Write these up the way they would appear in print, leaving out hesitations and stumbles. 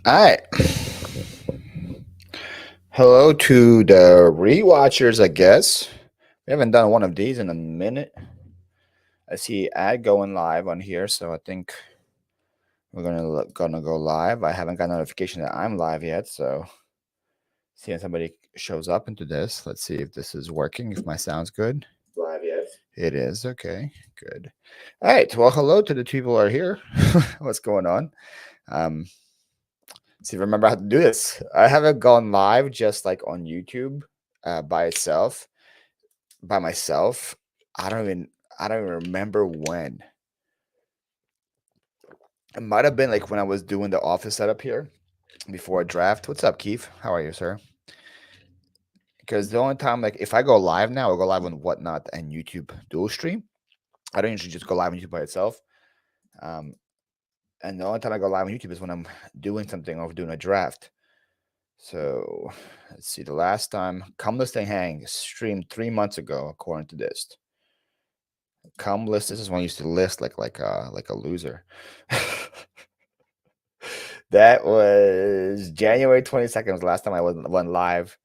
All right. Hello to the rewatchers, I guess. We haven't done one of these in a minute. I see ad going live on here, so I think we're gonna go live. I haven't got notification that I'm live yet, so seeing somebody shows up into this. Let's see if this is working. If my sound's good. Live, yes. It is okay. Good. All right. Well, hello to the people who are here. What's going on? Um, See, remember how to do this. I haven't gone live just like on YouTube by itself, by myself. I don't even I don't even remember when. It might have been like when I was doing the office setup here before a draft. What's up, Keith? How are you, sir? Because the only time, like, if I go live now, I'll go live on Whatnot and YouTube dual stream. I don't usually just go live on YouTube by itself. Um, and the only time I go live on YouTube is when I'm doing something or doing a draft. So let's see. The last time Come List and Hang streamed 3 months ago, according to this. Come list. This is when I used to list like a loser. That was January 22nd. Was the last time I went live,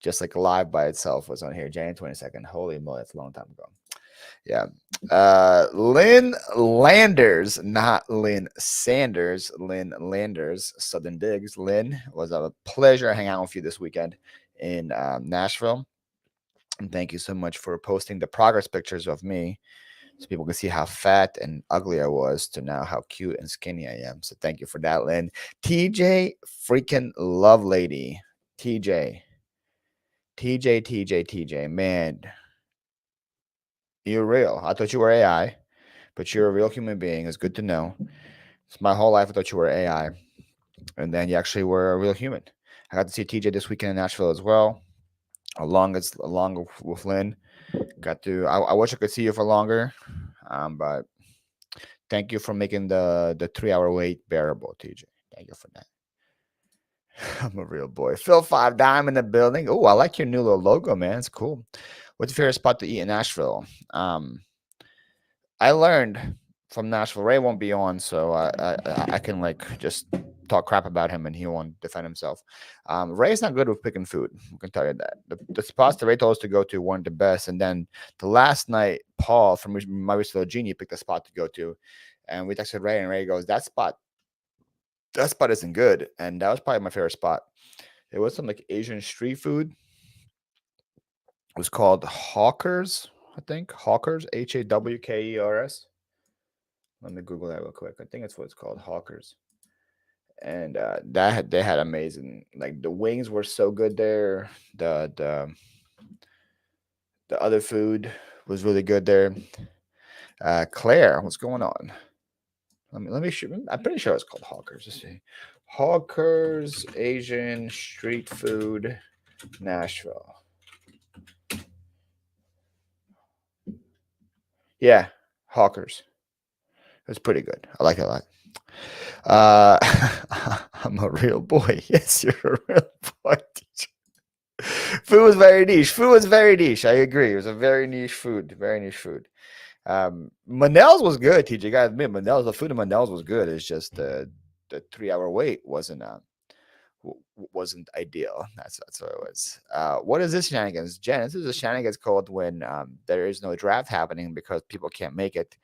just like live by itself was on here. January 22nd. Holy moly, that's a long time ago. Yeah. Lynn Landers, not Lynn Sanders. Lynn Landers, Southern Digs. Lynn, was a pleasure hanging out with you this weekend in Nashville. And thank you so much for posting the progress pictures of me so people can see how fat and ugly I was to now how cute and skinny I am. So thank you for that, Lynn. TJ, freaking love lady. TJ. TJ. Man, you're real. I thought you were AI, but you're a real human being. It's good to know. It's my whole life I thought you were AI, and then you actually were a real human. I got to see TJ this weekend in Nashville as well, along with Lynn. Got to. I wish I could see you for longer, but thank you for making the 3 hour wait bearable, TJ. Thank you for that. I'm a real boy. Phil Five Dime in the building. Oh, I like your new little logo, man. It's cool. What's your favorite spot to eat in Nashville? I learned from Nashville. Ray won't be on, so I can like just talk crap about him and he won't defend himself. Ray's not good with picking food. I can tell you that. The spots that Ray told us to go to weren't the best. And then the last night, Paul from my Resellers Genie picked a spot to go to, and we texted Ray, and Ray goes, that spot isn't good." And that was probably my favorite spot. It was some like Asian street food. It was called Hawkers, I think. Hawkers, Hawkers. Let me Google that real quick. I think that's what it's called, Hawkers. And they had amazing, like, the wings were so good there. The other food was really good there. Claire, what's going on? Let me shoot. I'm pretty sure it's called Hawkers. Let's see. Hawkers Asian street food Nashville. Yeah, Hawkers. It's pretty good. I like it a lot. I'm a real boy. Yes, you're a real boy. Food was very niche. Food was very niche. I agree. It was a very niche food. Very niche food. Manel's was good. TJ, guys, admit Manel's the food in Manel's was good. It's just the 3 hour wait wasn't ideal. That's what it was. What is this shenanigans, Jen? This is a shenanigans called when there is no draft happening because people can't make it,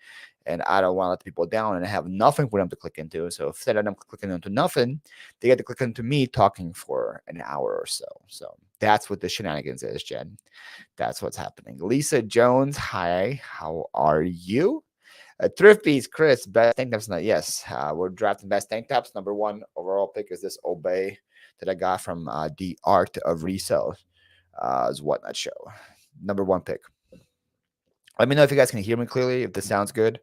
and I don't want to let people down, and I have nothing for them to click into. So instead of them clicking into nothing, they get to click into me talking for an hour or so. So that's what the shenanigans is, Jen. That's what's happening. Lisa Jones, hi, how are you? Thrifties, Chris, best tank tops night. Yes, we're drafting best tank tops. Number one overall pick is this Obey that I got from the Art of Resell, is Whatnot show. Number one pick. Let me know if you guys can hear me clearly. If this sounds good.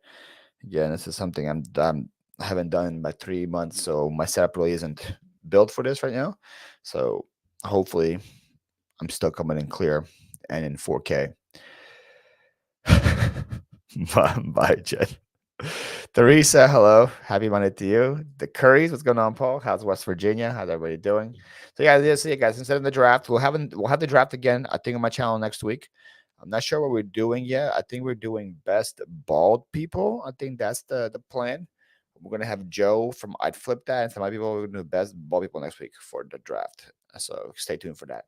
Again, this is something I haven't done in about 3 months, so my setup really isn't built for this right now. So hopefully, I'm still coming in clear and in 4K. Bye, Jen. Teresa, hello. Happy Monday to you. The Currys, what's going on, Paul? How's West Virginia? How's everybody doing? So yeah, see you guys. Instead of the draft, we'll have the draft again. I think on my channel next week. I'm not sure what we're doing yet. I think we're doing best bald people. I think that's the plan. we're gonna have Joe from I'd Flip that, and some other people. We're gonna do the best ball people next week for the draft. So stay tuned for that.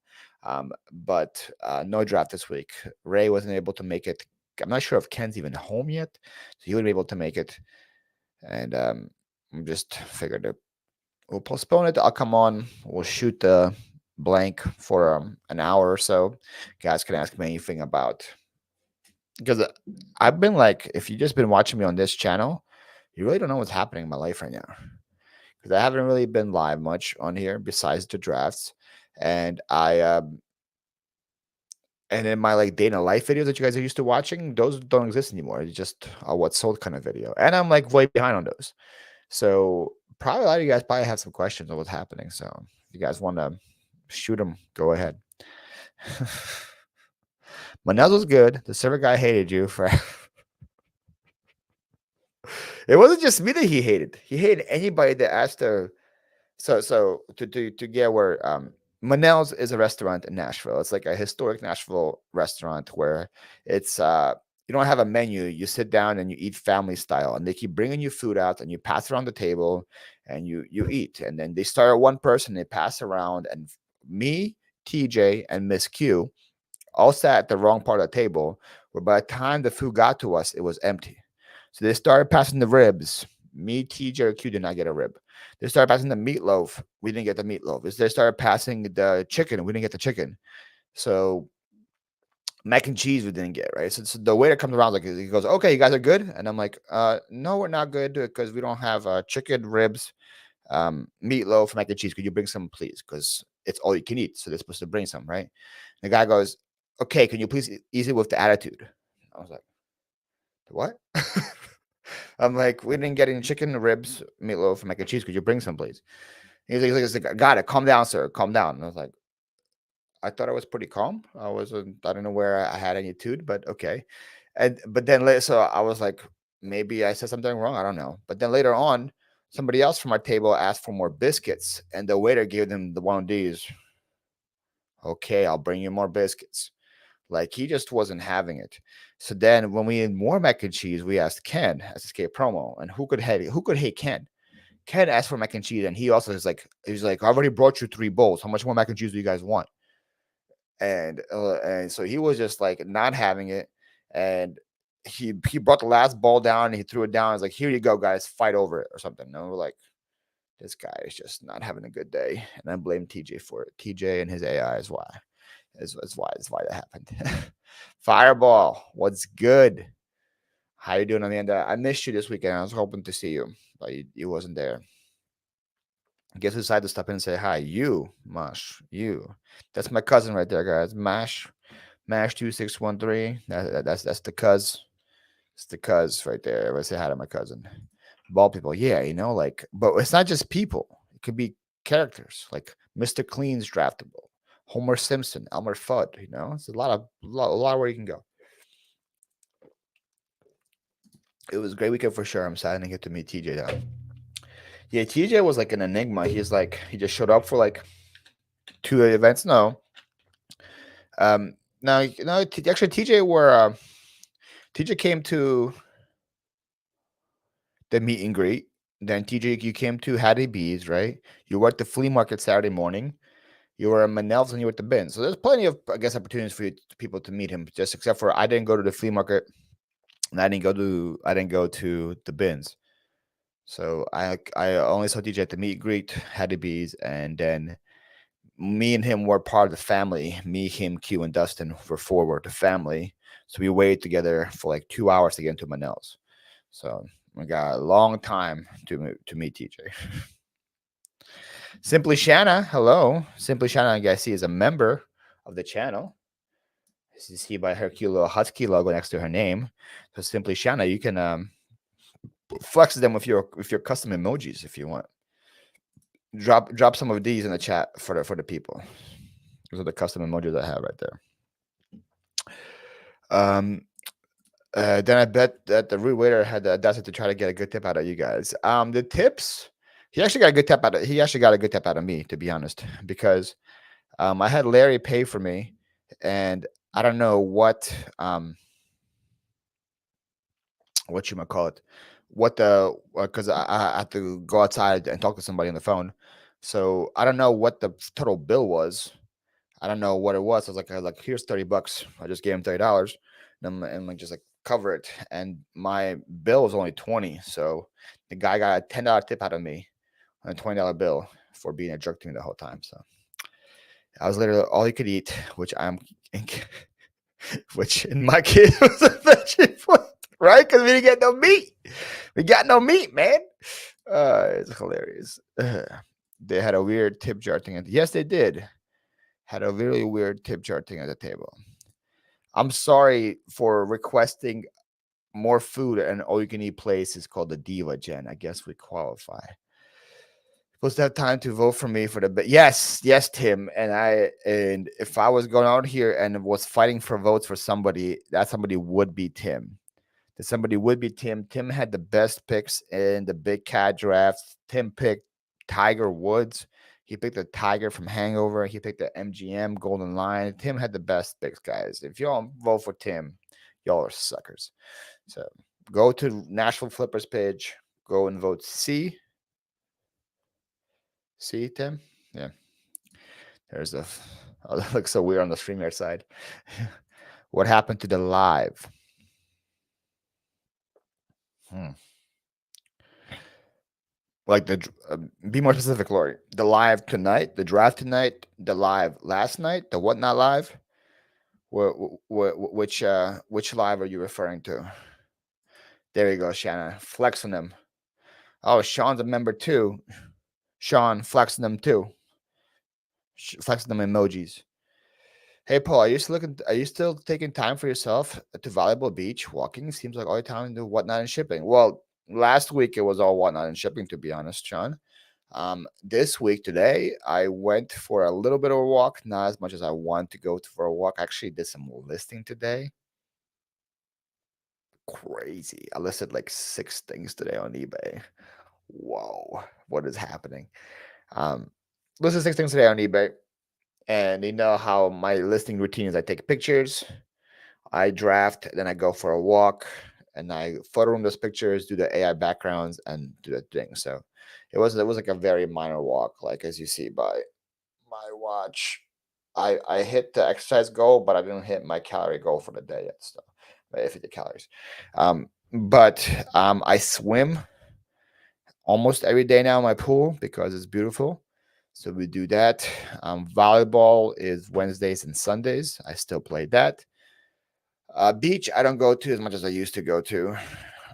But no draft this week. Ray wasn't able to make it. I'm not sure if Ken's even home yet, so he wouldn't be able to make it. And I'm just figured that we'll postpone it. I'll come on. We'll shoot the blank for an hour or so. Guys can ask me anything about, because I've been like, if you just been watching me on this channel, you really don't know what's happening in my life right now, because I haven't really been live much on here besides the drafts, and and in my like day in a life videos that you guys are used to watching, those don't exist anymore. It's just a what's sold kind of video, and I'm like way behind on those. So probably a lot of you guys probably have some questions on what's happening. So if you guys want to shoot them, go ahead. Manel was good. The server guy hated you for. It wasn't just me that he hated. He hated anybody that asked to. So to get where Manel's is a restaurant in Nashville. It's like a historic Nashville restaurant where it's you don't have a menu. You sit down and you eat family style, and they keep bringing you food out, and you pass around the table, and you eat. And then they start at one person, they pass around, and me, TJ, and Miss Q all sat at the wrong part of the table, where by the time the food got to us, it was empty. So they started passing the ribs. Me, TJ, or Q did not get a rib. They started passing the meatloaf. We didn't get the meatloaf. They started passing the chicken. We didn't get the chicken. So mac and cheese we didn't get, right? So the waiter comes around, like, he goes, "Okay, you guys are good," and I'm like, "No, we're not good because we don't have chicken, ribs, meatloaf, mac and cheese. Could you bring some, please? Because it's all you can eat, so they're supposed to bring some, right?" The guy goes, "Okay, can you please ease it with the attitude?" I was like, "What?" I'm like, "We didn't get any chicken, ribs, meatloaf, mac and cheese. Could you bring some, please?" He's like, "Got it. Calm down, sir. Calm down." And I was like, I thought I was pretty calm. I don't know where I had any attitude, but okay. But then later, so I was like, maybe I said something wrong. I don't know. But then later on, somebody else from our table asked for more biscuits, and the waiter gave them the one of these. Okay, I'll bring you more biscuits. Like, he just wasn't having it. So then when we had more mac and cheese, we asked Ken as a skate promo, and who could hate Ken? Ken asked for mac and cheese, and he also is like, he's like, "I already brought you 3 bowls. How much more mac and cheese do you guys want?" And so he was just like not having it, and he brought the last ball down and he threw it down. He's like, "Here you go, guys, fight over it," or something. And we're like, this guy is just not having a good day, and I blame TJ for it. TJ and his AI is why. Is why that happened. Fireball, what's good? How you doing on the end? I missed you this weekend. I was hoping to see you, but you wasn't there. Guess who decided to stop in and say hi? You, Mash. You. That's my cousin right there, guys. Mash 2613. That's the cuz. It's the cuz right there. Everybody say hi to my cousin. Ball people. Yeah, like, but it's not just people. It could be characters like Mr. Clean's draftable. Homer Simpson, Elmer Fudd, it's a lot where you can go. It was a great weekend for sure. I'm sad I didn't get to meet TJ though. Yeah, TJ was like an enigma. He just showed up for like 2 events. No. No, actually TJ came to the meet and greet. Then TJ, you came to Hattie B's, right? You were at the flea market Saturday morning. You were at Manel's and you were at the bin. So there's plenty of, I guess, opportunities for people to meet him. Just except for I didn't go to the flea market, and I didn't go to the bins. So I only saw TJ at the meet and greet, Hattie B's, and then me and him were part of the family. Me, him, Q, and Dustin were the family. So we waited together for like 2 hours to get into Manel's. So we got a long time to meet TJ. Simply Shanna, hello. Simply Shanna, I guess, is a member of the channel. This is he by her cute little husky logo next to her name. So Simply Shanna, you can flex them with your custom emojis if you want. Drop some of these in the chat for the people. Those are the custom emojis I have right there. Then I bet that the rude waiter had the audacity to try to get a good tip out of you guys. The tips, he actually got a good tip out of me, to be honest, because I had Larry pay for me, and I don't know what you might call it, what the because I had to go outside and talk to somebody on the phone, so I don't know what the total bill was. I don't know what it was. I was like, here's $30. I just gave him $30, and like just like cover it. And my bill was only 20, so the guy got a $10 tip out of me on a $20 bill for being a jerk to me the whole time. So I was literally all you could eat, which I'm, which in my case was a vegetable, right? Because we didn't get no meat. We got no meat, man. It's hilarious. They had a weird tip jar thing. Yes, they did. Had a really weird tip jar thing at the table. I'm sorry for requesting more food, and all you can eat place is called the Diva Gen. I guess we qualify. Supposed to have time to vote for me for the yes, yes, Tim. And if I was going out here and was fighting for votes for somebody, that somebody would be Tim. That somebody would be Tim. Tim had the best picks in the big cat drafts. Tim picked Tiger Woods. He picked the Tiger from Hangover. He picked the MGM Golden Lion. Tim had the best picks, guys. If you don't vote for Tim, y'all are suckers. So go to Nashville Flippers page. Go and vote C. See, Tim? Yeah. There's a. Oh, that looks so weird on the StreamYard side. What happened to the live? Hmm. Like be more specific, Lori. The live tonight, the draft tonight, the live last night, the whatnot live. Which live are you referring to? There you go, Shanna. Flexing them. Oh, Sean's a member too. Sean flexing them too. Flexing them emojis. Hey Paul, are you still taking time for yourself to valuable beach walking? Seems like all your time to whatnot and shipping. Well, last week it was all whatnot and shipping, to be honest, Sean. This week today I went for a little bit of a walk, not as much as I want to go for a walk. I actually did some listing today. Crazy. I listed like 6 things today on eBay. Whoa, what is happening? Listed 6 things today on eBay. And you know how my listing routine is I take pictures, I draft, then I go for a walk, and I photo room those pictures, do the AI backgrounds, and do the thing. So it was like a very minor walk, like as you see by my watch. I hit the exercise goal, but I didn't hit my calorie goal for the day yet. So I 50 calories. But I swim almost every day now in my pool because it's beautiful. So we do that. Volleyball is Wednesdays and Sundays. I still play that. Beach, I don't go to as much as I used to go to,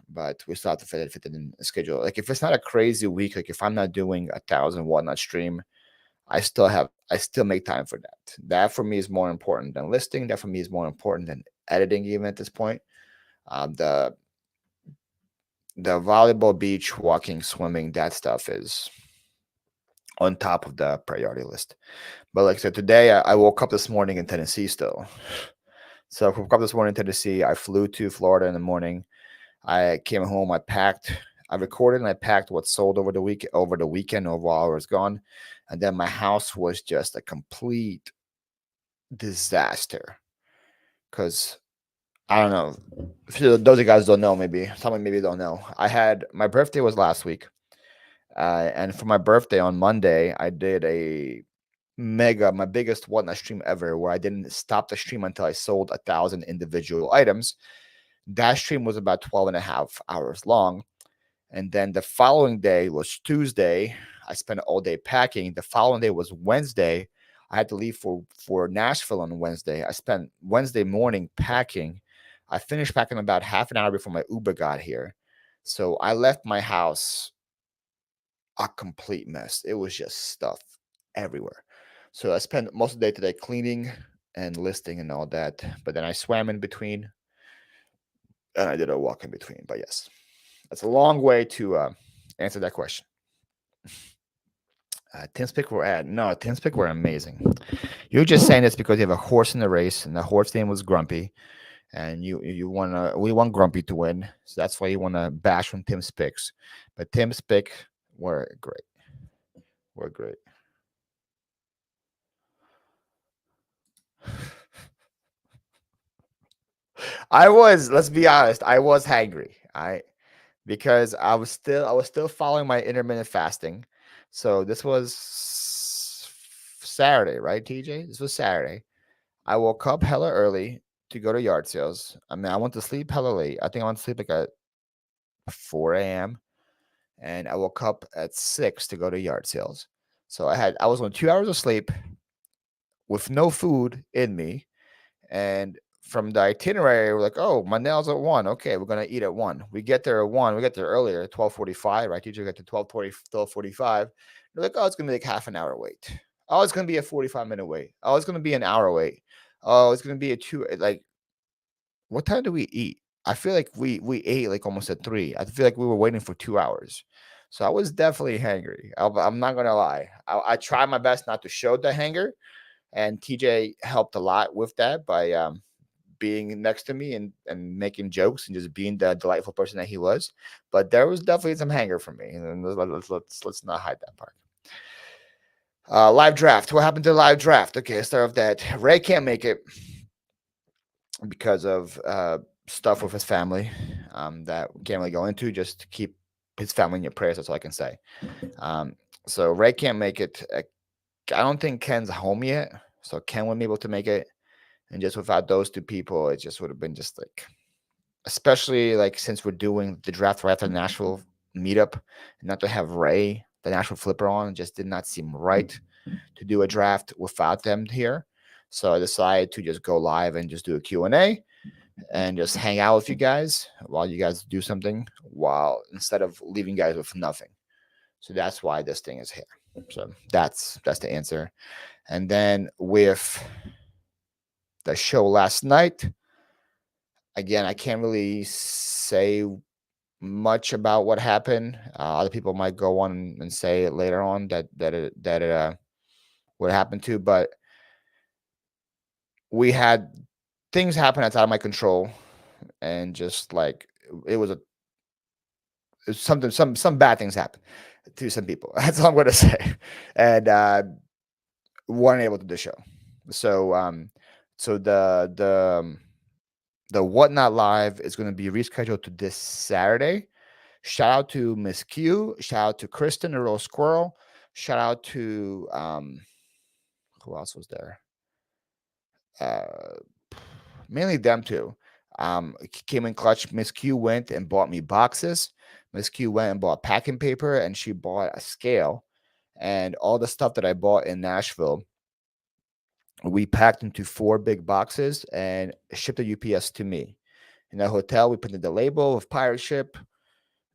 but we still have to fit it in the schedule. Like if it's not a crazy week, like if I'm not doing 1,000 whatnot stream, I still make time for that. That for me is more important than listing. That for me is more important than editing even at this point. Um, the the volleyball, beach, walking, swimming, that stuff is on top of the priority list. But like I said, today I woke up this morning in Tennessee still. So I woke up this morning in Tennessee. I flew to Florida in the morning. I came home. I recorded and I packed what sold over the weekend while I was gone, and then my house was just a complete disaster. Because I don't know, if those of you guys don't know, maybe someone maybe don't know. I had my birthday was last week, and for my birthday on Monday, I did my biggest whatnot stream ever, where I didn't stop the stream until I sold 1,000 individual items. That stream was about 12 and a half hours long. And then the following day was Tuesday. I spent all day packing. The following day was Wednesday. I had to leave for Nashville on Wednesday. I spent Wednesday morning packing. I finished packing about half an hour before my Uber got here. So I left my house a complete mess. It was just stuff everywhere. So I spent most of the day today cleaning and listing and all that. But then I swam in between and I did a walk in between. But yes, that's a long way to answer that question. Tim's pick were at no, Tim's pick were amazing. You're just saying this because you have a horse in the race, and the horse name was Grumpy, and we want Grumpy to win, so that's why you wanna bash on Tim's picks. But Tim's pick were great. Were great. I was, let's be honest, I was hangry. because I was still following my intermittent fasting. So this was Saturday, right, TJ? This was Saturday. I woke up hella early to go to yard sales. I mean, I went to sleep hella late. I think I went to sleep like at 4 a.m. and I woke up at 6 to go to yard sales. So I was on 2 hours of sleep with no food in me. And from the itinerary, we're like, oh, Manel's at 1. Okay, we're gonna eat at 1. We get there at 1. We get there earlier, 12:45, right? Teacher got to 12:45. They're like, oh, it's gonna be like half an hour wait. Oh, it's gonna be a 45-minute wait. Oh, it's gonna be an hour wait. Oh, it's gonna be a two. Like, what time do we eat? I feel like we ate like almost at 3. I feel like we were waiting for 2 hours. So I was definitely hangry. I'm not gonna lie. I tried my best not to show the hanger, and TJ helped a lot with that by being next to me and making jokes and just being the delightful person that he was. But there was definitely some hanger for me, and let's not hide that part. Live draft. What happened to the live draft? Okay, let's start with that. Ray can't make it because of stuff with his family that we can't really go into. Just keep his family in your prayers. That's all I can say. So Ray can't make it. I don't think Ken's home yet, so Ken wouldn't be able to make it. And just without those two people, it just would have been just like, especially like since we're doing the draft right after the Nashville meetup, and not to have Ray, the Nashville flipper, on, just did not seem right to do a draft without them here. So I decided to just go live and just do a Q&A and just hang out with you guys while you guys do something, while instead of leaving you guys with nothing. So that's why this thing is here. So that's the answer. And then with the show last night, again, I can't really say much about what happened. Other people might go on and say it later on that what happened to, but we had things happen outside of my control, and just like it was a something some bad things happen to some people. That's all I'm going to say, and weren't able to do the show. So so the Whatnot Live is going to be rescheduled to this Saturday. Shout out to Miss Q. Shout out to Kristen, the Real Squirrel. Shout out to who else was there? Uh, Mainly them two. Came in clutch. Miss Q went and bought me boxes. Miss Q went and bought packing paper, and she bought a scale, and all the stuff that I bought in Nashville. We packed into 4 big boxes and shipped the UPS to me. In the hotel, we printed the label of pirate ship,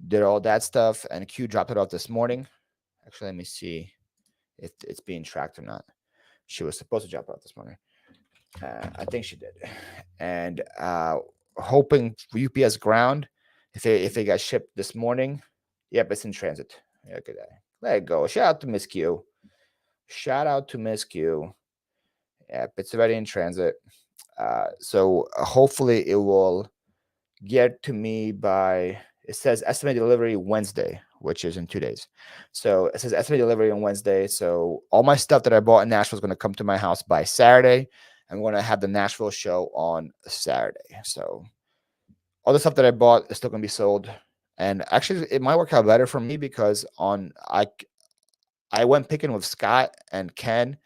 did all that stuff, and Q dropped it off this morning. Actually, let me see if it's being tracked or not. She was supposed to drop it off this morning. I think she did. And hoping for UPS ground, if it got shipped this morning, yep, it's in transit. Look at that. Let it go. Shout out to Miss Q. Shout out to Miss Q. Yep, it's already in transit. So hopefully it will get to me by, it says estimated delivery Wednesday, which is in 2 days. So it says estimated delivery on Wednesday. So all my stuff that I bought in Nashville is going to come to my house by Saturday. I'm going to have the Nashville show on Saturday. So all the stuff that I bought is still going to be sold. And actually, it might work out better for me because I went picking with Scott and Ken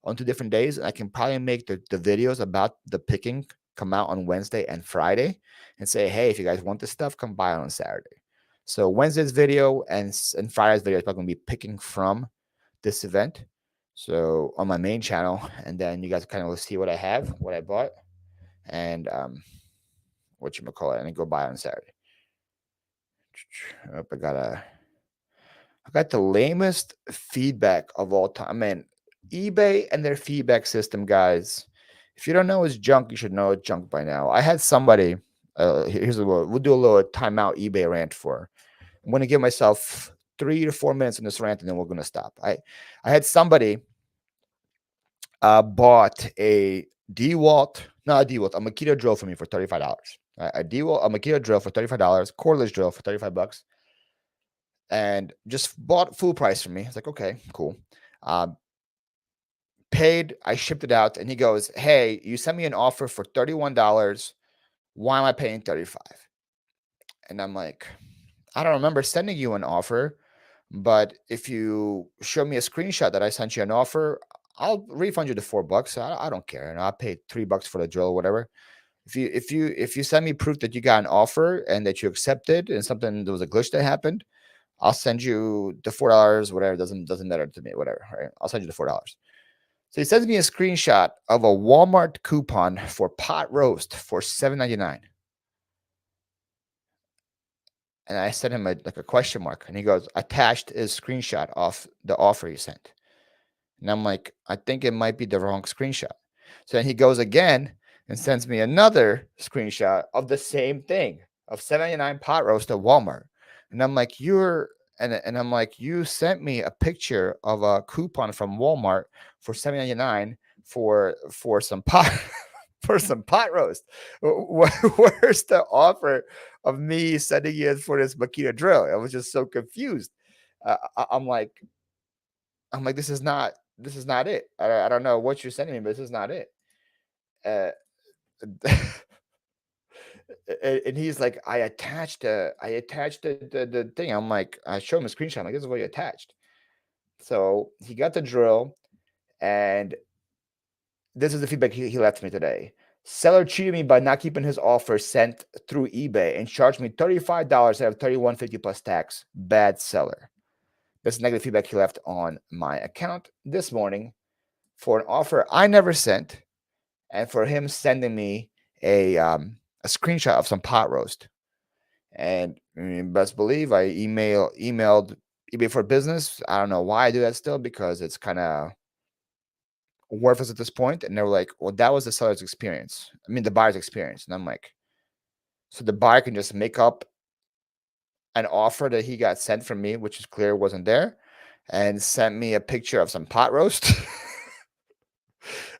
on 2 different days, and I can probably make the videos about the picking come out on Wednesday and Friday and say, hey, if you guys want this stuff, come buy it on Saturday. So Wednesday's video and Friday's video is probably going to be picking from this event. So on my main channel, and then you guys kind of see what I have, what I bought, and what you call it, and then go buy it on Saturday. Oh, I got the lamest feedback of all time. Man, eBay and their feedback system, guys. If you don't know it's junk, you should know it's junk by now. I had somebody. Here's a little. We'll do a little timeout eBay rant for. I'm going to give myself 3 to 4 minutes on this rant, and then we're going to stop. I had somebody bought a DeWalt, not a DeWalt, a Makita drill for me for $35. A Makita drill for $35, cordless drill for $35, and just bought full price for me. It's like, okay, cool. Paid, I shipped it out, and he goes, hey, you sent me an offer for $31. Why am I paying $35? And I'm like, I don't remember sending you an offer, but if you show me a screenshot that I sent you an offer, I'll refund you the $4. I don't care, and I'll pay $3 for the drill, or whatever. If you send me proof that you got an offer and that you accepted, and something there was a glitch that happened, I'll send you the $4. Whatever, doesn't matter to me. Whatever, right? I'll send you the $4. So he sends me a screenshot of a Walmart coupon for pot roast for $7.99. And I sent him like a question mark, and he goes, attached is screenshot of the offer you sent. And I'm like, I think it might be the wrong screenshot. So then he goes again and sends me another screenshot of the same thing, of 79 pot roast at Walmart. And I'm like, and I'm like, you sent me a picture of a coupon from Walmart for $7.99 for some pot for some pot roast. Where's the offer of me sending you for this Makita drill? I was just so confused. I'm like, this is not it. I don't know what you're sending me, but this is not it. Uh, and he's like, I attached the thing. I'm like, I show him a screenshot. I'm like, this is what you attached. So he got the drill, and this is the feedback he left me today. Seller cheated me by not keeping his offer sent through eBay and charged me $35 out of $31.50 plus tax. Bad seller. This is negative feedback he left on my account this morning for an offer I never sent, and for him sending me a screenshot of some pot roast. And best believe I emailed eBay for Business. I don't know why I do that still, because it's kind of worthless at this point. And they were like, well, that was the seller's experience. I mean, the buyer's experience. And I'm like, so the buyer can just make up an offer that he got sent from me, which is clear wasn't there, and sent me a picture of some pot roast.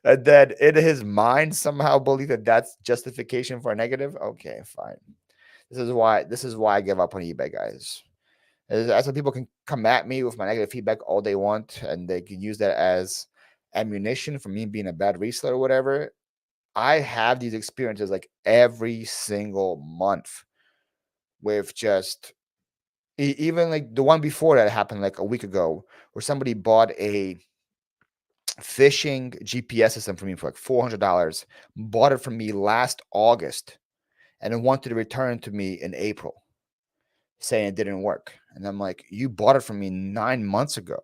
And then in his mind somehow believe that that's justification for a negative. Okay, fine. This is why I give up on eBay, guys. That's why people can come at me with my negative feedback all they want, and they can use that as ammunition for me being a bad reseller or whatever. I have these experiences like every single month with just even like the one before that happened like a week ago, where somebody bought a fishing GPS system for me for like $400, bought it from me last August, and then wanted to return to me in April, saying it didn't work. And I'm like, you bought it from me 9 months ago.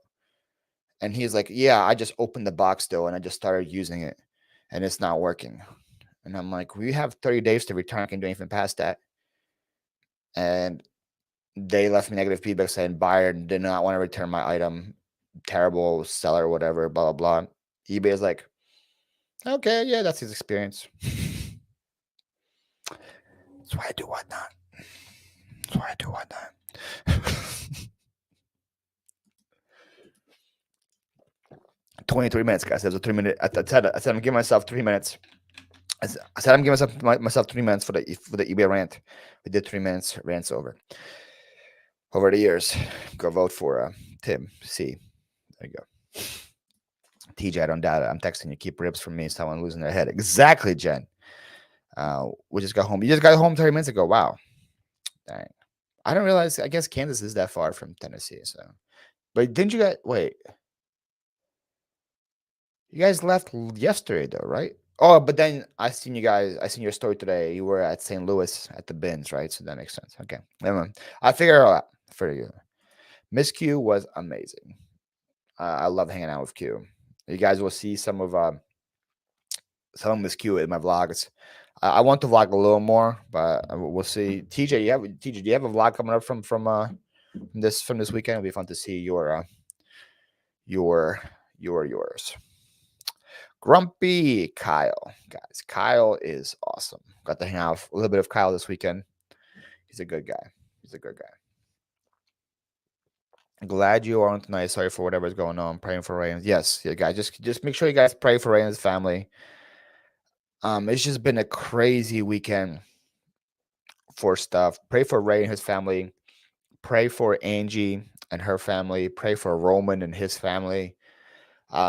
And he's like, yeah, I just opened the box though, and I just started using it, and it's not working. And I'm like, we have 30 days to return. I can't do anything past that. And they left me negative feedback saying buyer did not want to return my item, terrible seller, whatever, blah, blah, blah. eBay is like, okay, yeah, that's his experience. That's why I do whatnot. That's why I do whatnot. 23 minutes, guys. There's a 3 minute. I said I'm giving myself 3 minutes. I said I'm giving myself 3 minutes for the eBay rant. We did 3 minutes. Rant's over. Over the years, go vote for Tim C. There you go. TJ, I don't doubt it. I'm texting you. Keep ribs from me. Someone losing their head. Exactly, Jen. We just got home. You just got home 30 minutes ago. Wow. Dang. I don't realize. I guess Kansas is that far from Tennessee. So, but didn't you guys wait? You guys left yesterday, though, right? Oh, but then I seen you guys. I seen your story today. You were at St. Louis at the bins, right? So that makes sense. Okay, never mind. I figure it all out for you. Miss Q was amazing. I love hanging out with Q. You guys will see some of Miss Q in my vlogs. I want to vlog a little more, but we'll see. TJ, do you have a vlog coming up from this weekend? It'll be fun to see yours. Grumpy Kyle, guys. Kyle is awesome. Got to hang out a little bit of Kyle this weekend. He's a good guy. Glad you are on tonight. Sorry for whatever's going on. Praying for Ray. Yes, yeah, guys. Just make sure you guys pray for Ray and his family. It's just been a crazy weekend for stuff. Pray for Ray and his family. Pray for Angie and her family. Pray for Roman and his family.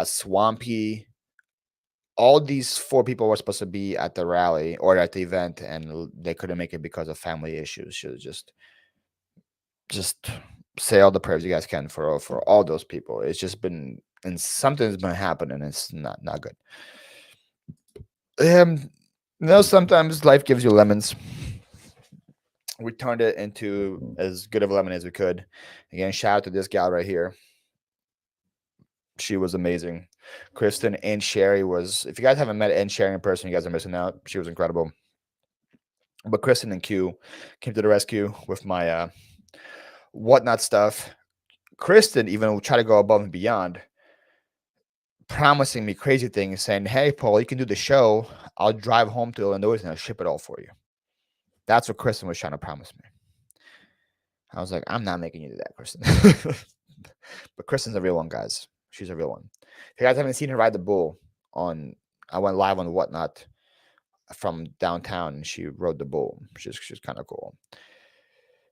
Swampy. All these 4 people were supposed to be at the rally or at the event, and they couldn't make it because of family issues. She was just just say all the prayers you guys can for all those people. It's just been and something's been happening. It's not good. Um, sometimes life gives you lemons. We turned it into as good of a lemon as we could. Again, shout out to this gal right here. She was amazing. Kristen and Sherry was. If you guys haven't met and Sherry in person, you guys are missing out. She was incredible. But Kristen and Q came to the rescue with my whatnot stuff. Kristen even tried to go above and beyond, promising me crazy things, saying, "Hey, Paul, you can do the show. I'll drive home to Illinois and I'll ship it all for you." That's what Kristen was trying to promise me. I was like, "I'm not making you do that, Kristen." But Kristen's a real one, guys. She's a real one. If you guys haven't seen her ride the bull on, I went live on whatnot from downtown, and she rode the bull. She's kind of cool.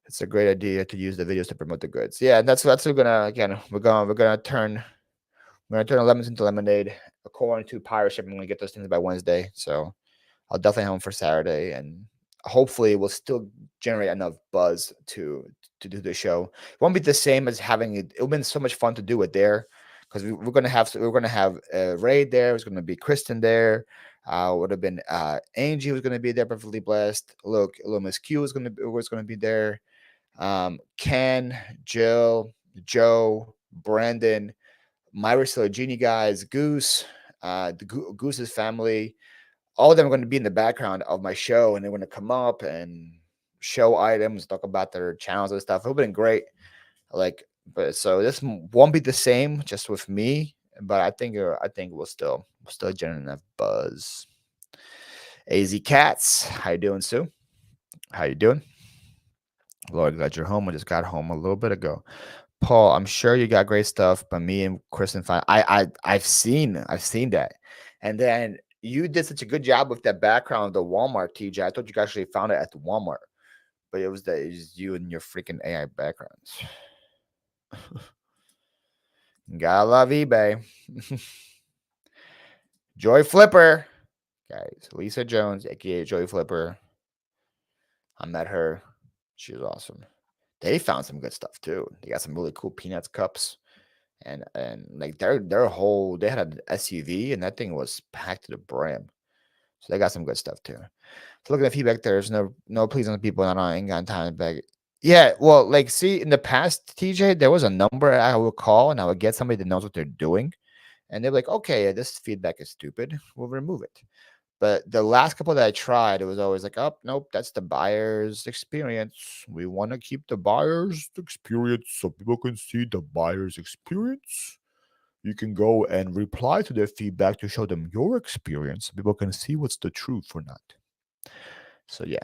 It's a great idea to use the videos to promote the goods. Yeah, that's what we're gonna again. We're gonna turn lemons into lemonade. According to pirate ship, I'm gonna get those things by Wednesday. So I'll definitely have them for Saturday, and hopefully we'll still generate enough buzz to do the show. It won't be the same as having it. It'll been so much fun to do it there because we're gonna have Ray there. It's gonna be Kristen there. Would have been Angie was gonna be there, perfectly blessed. Look, little Miss Q was gonna be there. Ken, Jill, Joe, Brandon, my Reseller Genie guys, Goose, Goose's family, all of them are going to be in the background of my show, and they're going to come up and show items, talk about their channels and stuff. It'll been great. Like, but so this won't be the same just with me, but I think we'll still generate enough buzz. Az Cats, how you doing, Sue? How you doing? Lord, glad you're home. I just got home a little bit ago. Paul, I'm sure you got great stuff, but me and Kristen, I've seen that, and then you did such a good job with that background of the Walmart TJ. I thought you actually found it at the Walmart, but it was you and your freaking AI backgrounds. Gotta love eBay. Joy Flipper, guys. Lisa Jones, aka Joy Flipper. I met her. She was awesome. They found some good stuff too. They got some really cool peanuts cups. And like their whole they had an SUV and that thing was packed to the brim. So they got some good stuff too. So looking at feedback, there's no pleasing the people that I ain't got time to beg. Yeah, well, like see in the past, TJ, there was a number I would call and I would get somebody that knows what they're doing, and they're like, okay, this feedback is stupid, we'll remove it. But the last couple that I tried, it was always like, oh, nope, that's the buyer's experience. We want to keep the buyer's experience so people can see the buyer's experience. You can go and reply to their feedback to show them your experience. So people can see what's the truth or not. So yeah,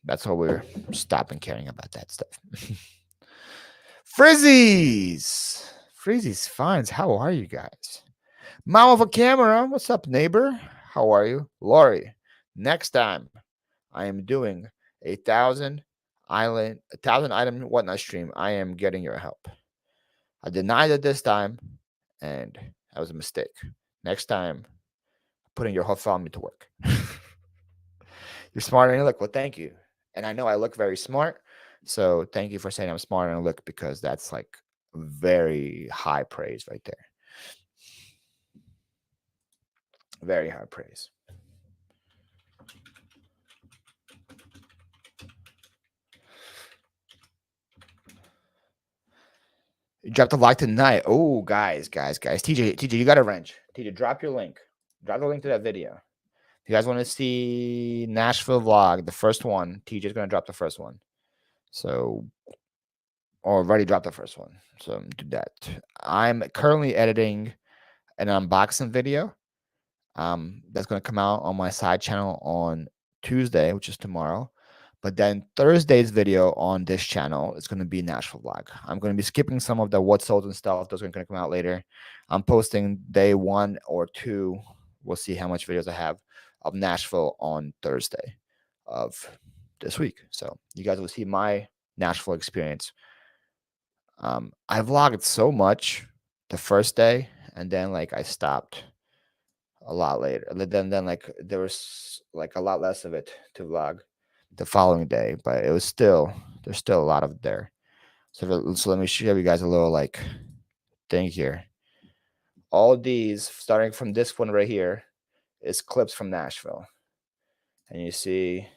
that's why we're stopping caring about that stuff. Frizzies! Frizzies Finds, how are you guys? Mom of a camera, what's up, neighbor? How are you? Lori, next time I am doing a 1,000 item whatnot stream. I am getting your help. I denied it this time, and that was a mistake. Next time, putting your whole family to work. You're smarter than you look. Well, thank you. And I know I look very smart. So thank you for saying I'm smarter than I look because that's like very high praise right there. Very high praise. You dropped a like tonight. Oh, guys. TJ, you got a wrench. TJ, drop your link. Drop the link to that video. If you guys want to see Nashville vlog, the first one, TJ's going to drop the first one. So, already dropped the first one. So, do that. I'm currently editing an unboxing video. That's going to come out on my side channel on Tuesday, which is tomorrow. But then Thursday's video on this channel is going to be Nashville vlog. I'm going to be skipping some of the what sold and stuff. Those are going to come out later. I'm posting day 1 or 2. We'll see how much videos I have of Nashville on Thursday of this week. So you guys will see my Nashville experience. I vlogged so much the first day, and then like I stopped a lot later. Then like there was like a lot less of it to vlog the following day, but it was still there's still a lot of it there. So let me show you guys a little like thing here. All these, starting from this one right here, is clips from Nashville. And you see,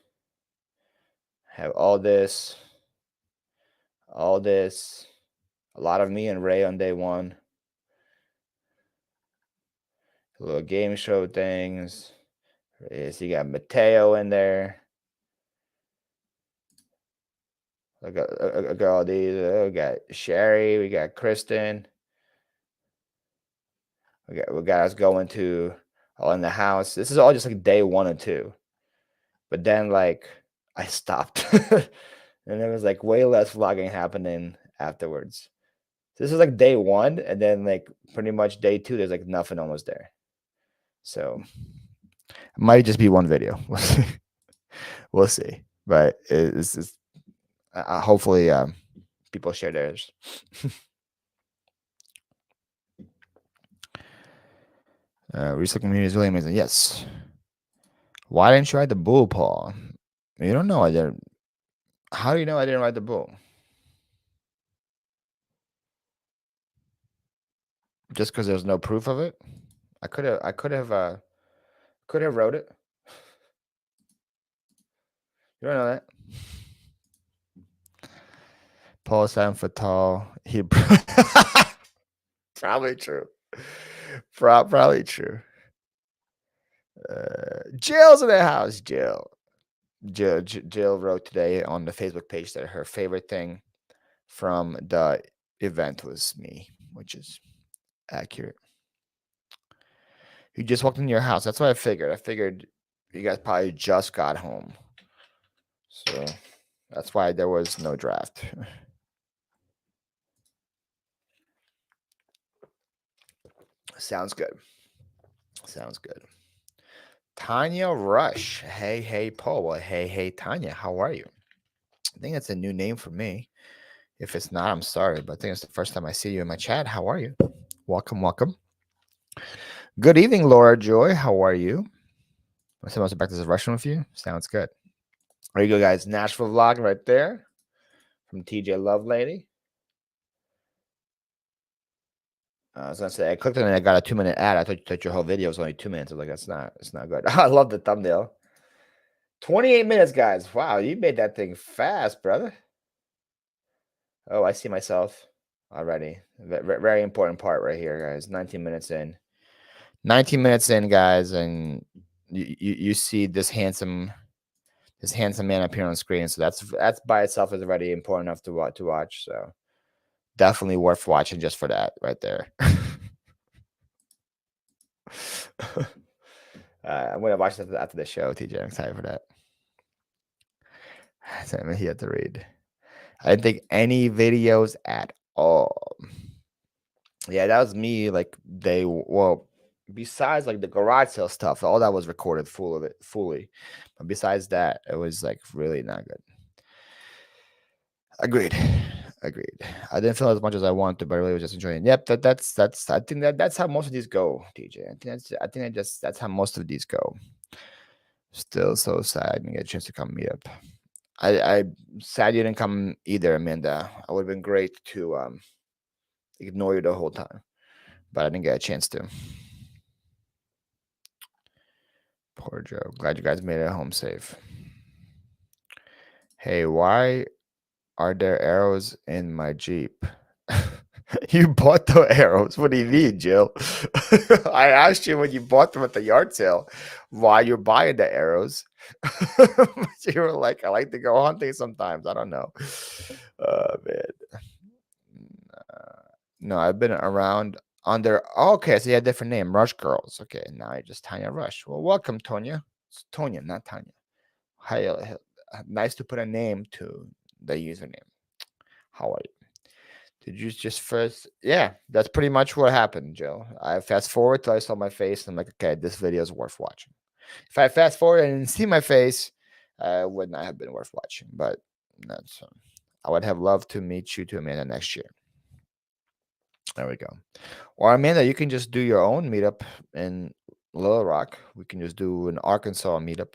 have all this, a lot of me and Ray on day one. Little game show things. So you got Mateo in there. Look at all these. We got Sherry. We got Kristen. We got us going to all in the house. This is all just like day 1 and 2. But then like I stopped. And there was like way less vlogging happening afterwards. So this was like day 1, and then like pretty much day 2, there's like nothing almost there. So it might just be one video. We'll see. But it's hopefully people share theirs. Reseller community is really amazing. Yes. Why didn't you write the bull, Paul? You don't know I didn't. How do you know I didn't write the bull? Just because there's no proof of it? I could have wrote it. You don't know that. Paul 7 foot tall. He probably true. Probably true. Jill's in the house. Jill wrote today on the Facebook page that her favorite thing from the event was me, which is accurate. You just walked into your house. That's what I figured. I figured you guys probably just got home. So that's why there was no draft. Sounds good. Sounds good. Tanya Rush. Hey, Paul. Well, hey, Tanya. How are you? I think that's a new name for me. If it's not, I'm sorry, but I think it's the first time I see you in my chat. How are you? Welcome. Good evening, Laura Joy. How are you? Someone wants to practice a Russian with you? Sounds good. There you go, guys. Nashville vlog right there from TJ Lovelady. I was gonna say I clicked on it and I got a 2-minute ad. I thought your whole video was only 2 minutes. I was like, it's not good. I love the thumbnail. 28 minutes, guys. Wow, you made that thing fast, brother. Oh, I see myself already. Very important part right here, guys. 19 minutes in. 19 minutes in, guys, and you see this handsome man appear on screen. So that's by itself is already important enough to watch. So definitely worth watching just for that right there. I'm gonna watch that after the show, TJ. I'm excited for that. So he had to read. I didn't think any videos at all. Yeah, that was me. Like besides like the garage sale stuff, all that was recorded fully. But besides that, it was like really not good. Agreed. I didn't feel as much as I wanted, but I really was just enjoying it. Yep, that's I think that's how most of these go, TJ. I think that's how most of these go. Still so sad I didn't get a chance to come meet up. I sad you didn't come either, Amanda. I would have been great to ignore you the whole time, but I didn't get a chance to. Poor Joe. Glad you guys made it home safe. Hey, why are there arrows in my Jeep? You bought the arrows. What do you mean, Jill? I asked you when you bought them at the yard sale why you're buying the arrows. You were like, I like to go hunting sometimes. I don't know. Man. No, I've been around under. Oh, okay, so you had a different name, Rush Girls. Okay, now I just Tanya Rush. Well, welcome, Tonya. It's Tonya, not Tanya. Hi, nice to put a name to the username. How are you? Did you just first? Yeah, that's pretty much what happened, Joe. I fast forward till I saw my face, and I'm like, okay, this video is worth watching. If I fast forward and didn't see my face, it would not have been worth watching. But that's. I would have loved to meet you, to Amanda, next year. There we go. Or Amanda, you can just do your own meetup in Little Rock. We can just do an Arkansas meetup.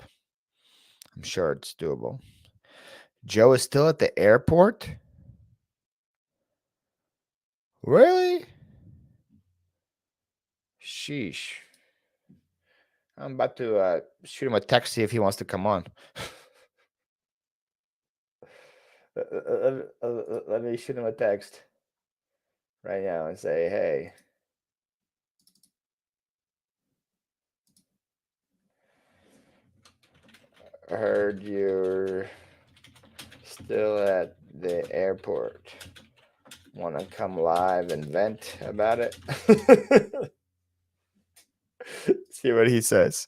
I'm sure it's doable. Joe is still at the airport. Really? Sheesh. I'm about to shoot him a text, see if he wants to come on. Let me shoot him a text right now and say, hey, I heard you're still at the airport. Want to come live and vent about it? See what he says.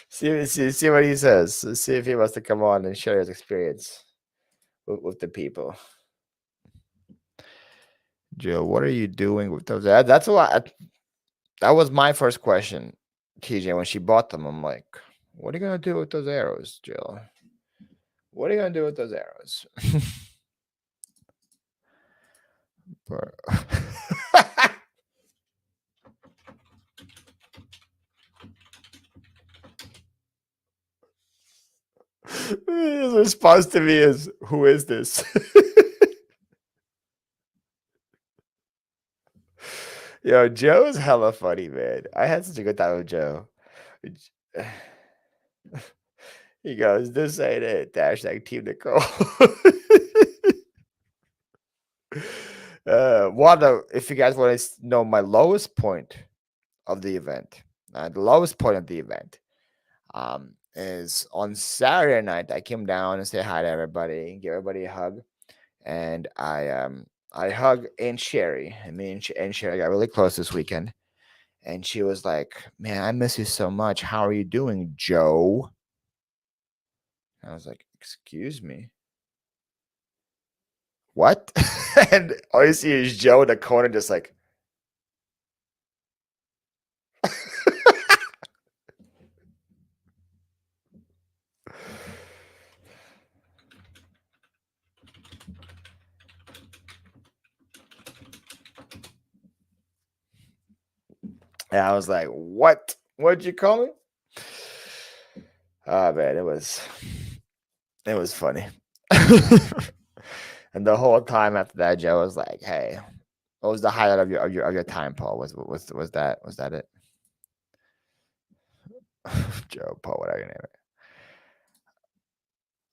see what he says. See if he wants to come on and share his experience with the people. Joe, what are you doing with those? That's a lot. That was my first question, TJ. When she bought them, I'm like, "What are you gonna do with those arrows, Jill? What are you gonna do with those arrows?" His response to me is, "Who is this?" Yo, Joe is hella funny, man. I had such a good time with Joe. He goes, "This ain't it." Hashtag Team Nicole. If you guys want to know my lowest point of the event, the lowest point of the event, is on Saturday night. I came down and said hi to everybody, give everybody a hug, and I hug Aunt Sherry. And me and Sherry got really close this weekend, and she was like, "Man, I miss you so much. How are you doing, Joe?" I was like, "Excuse me, what?" And all you see is Joe in the corner, just like. And I was like, "What? What'd you call me?" Oh man, it was funny. And the whole time after that, Joe was like, "Hey, what was the highlight of your time, Paul? Was that it?" Joe, Paul, whatever your name is.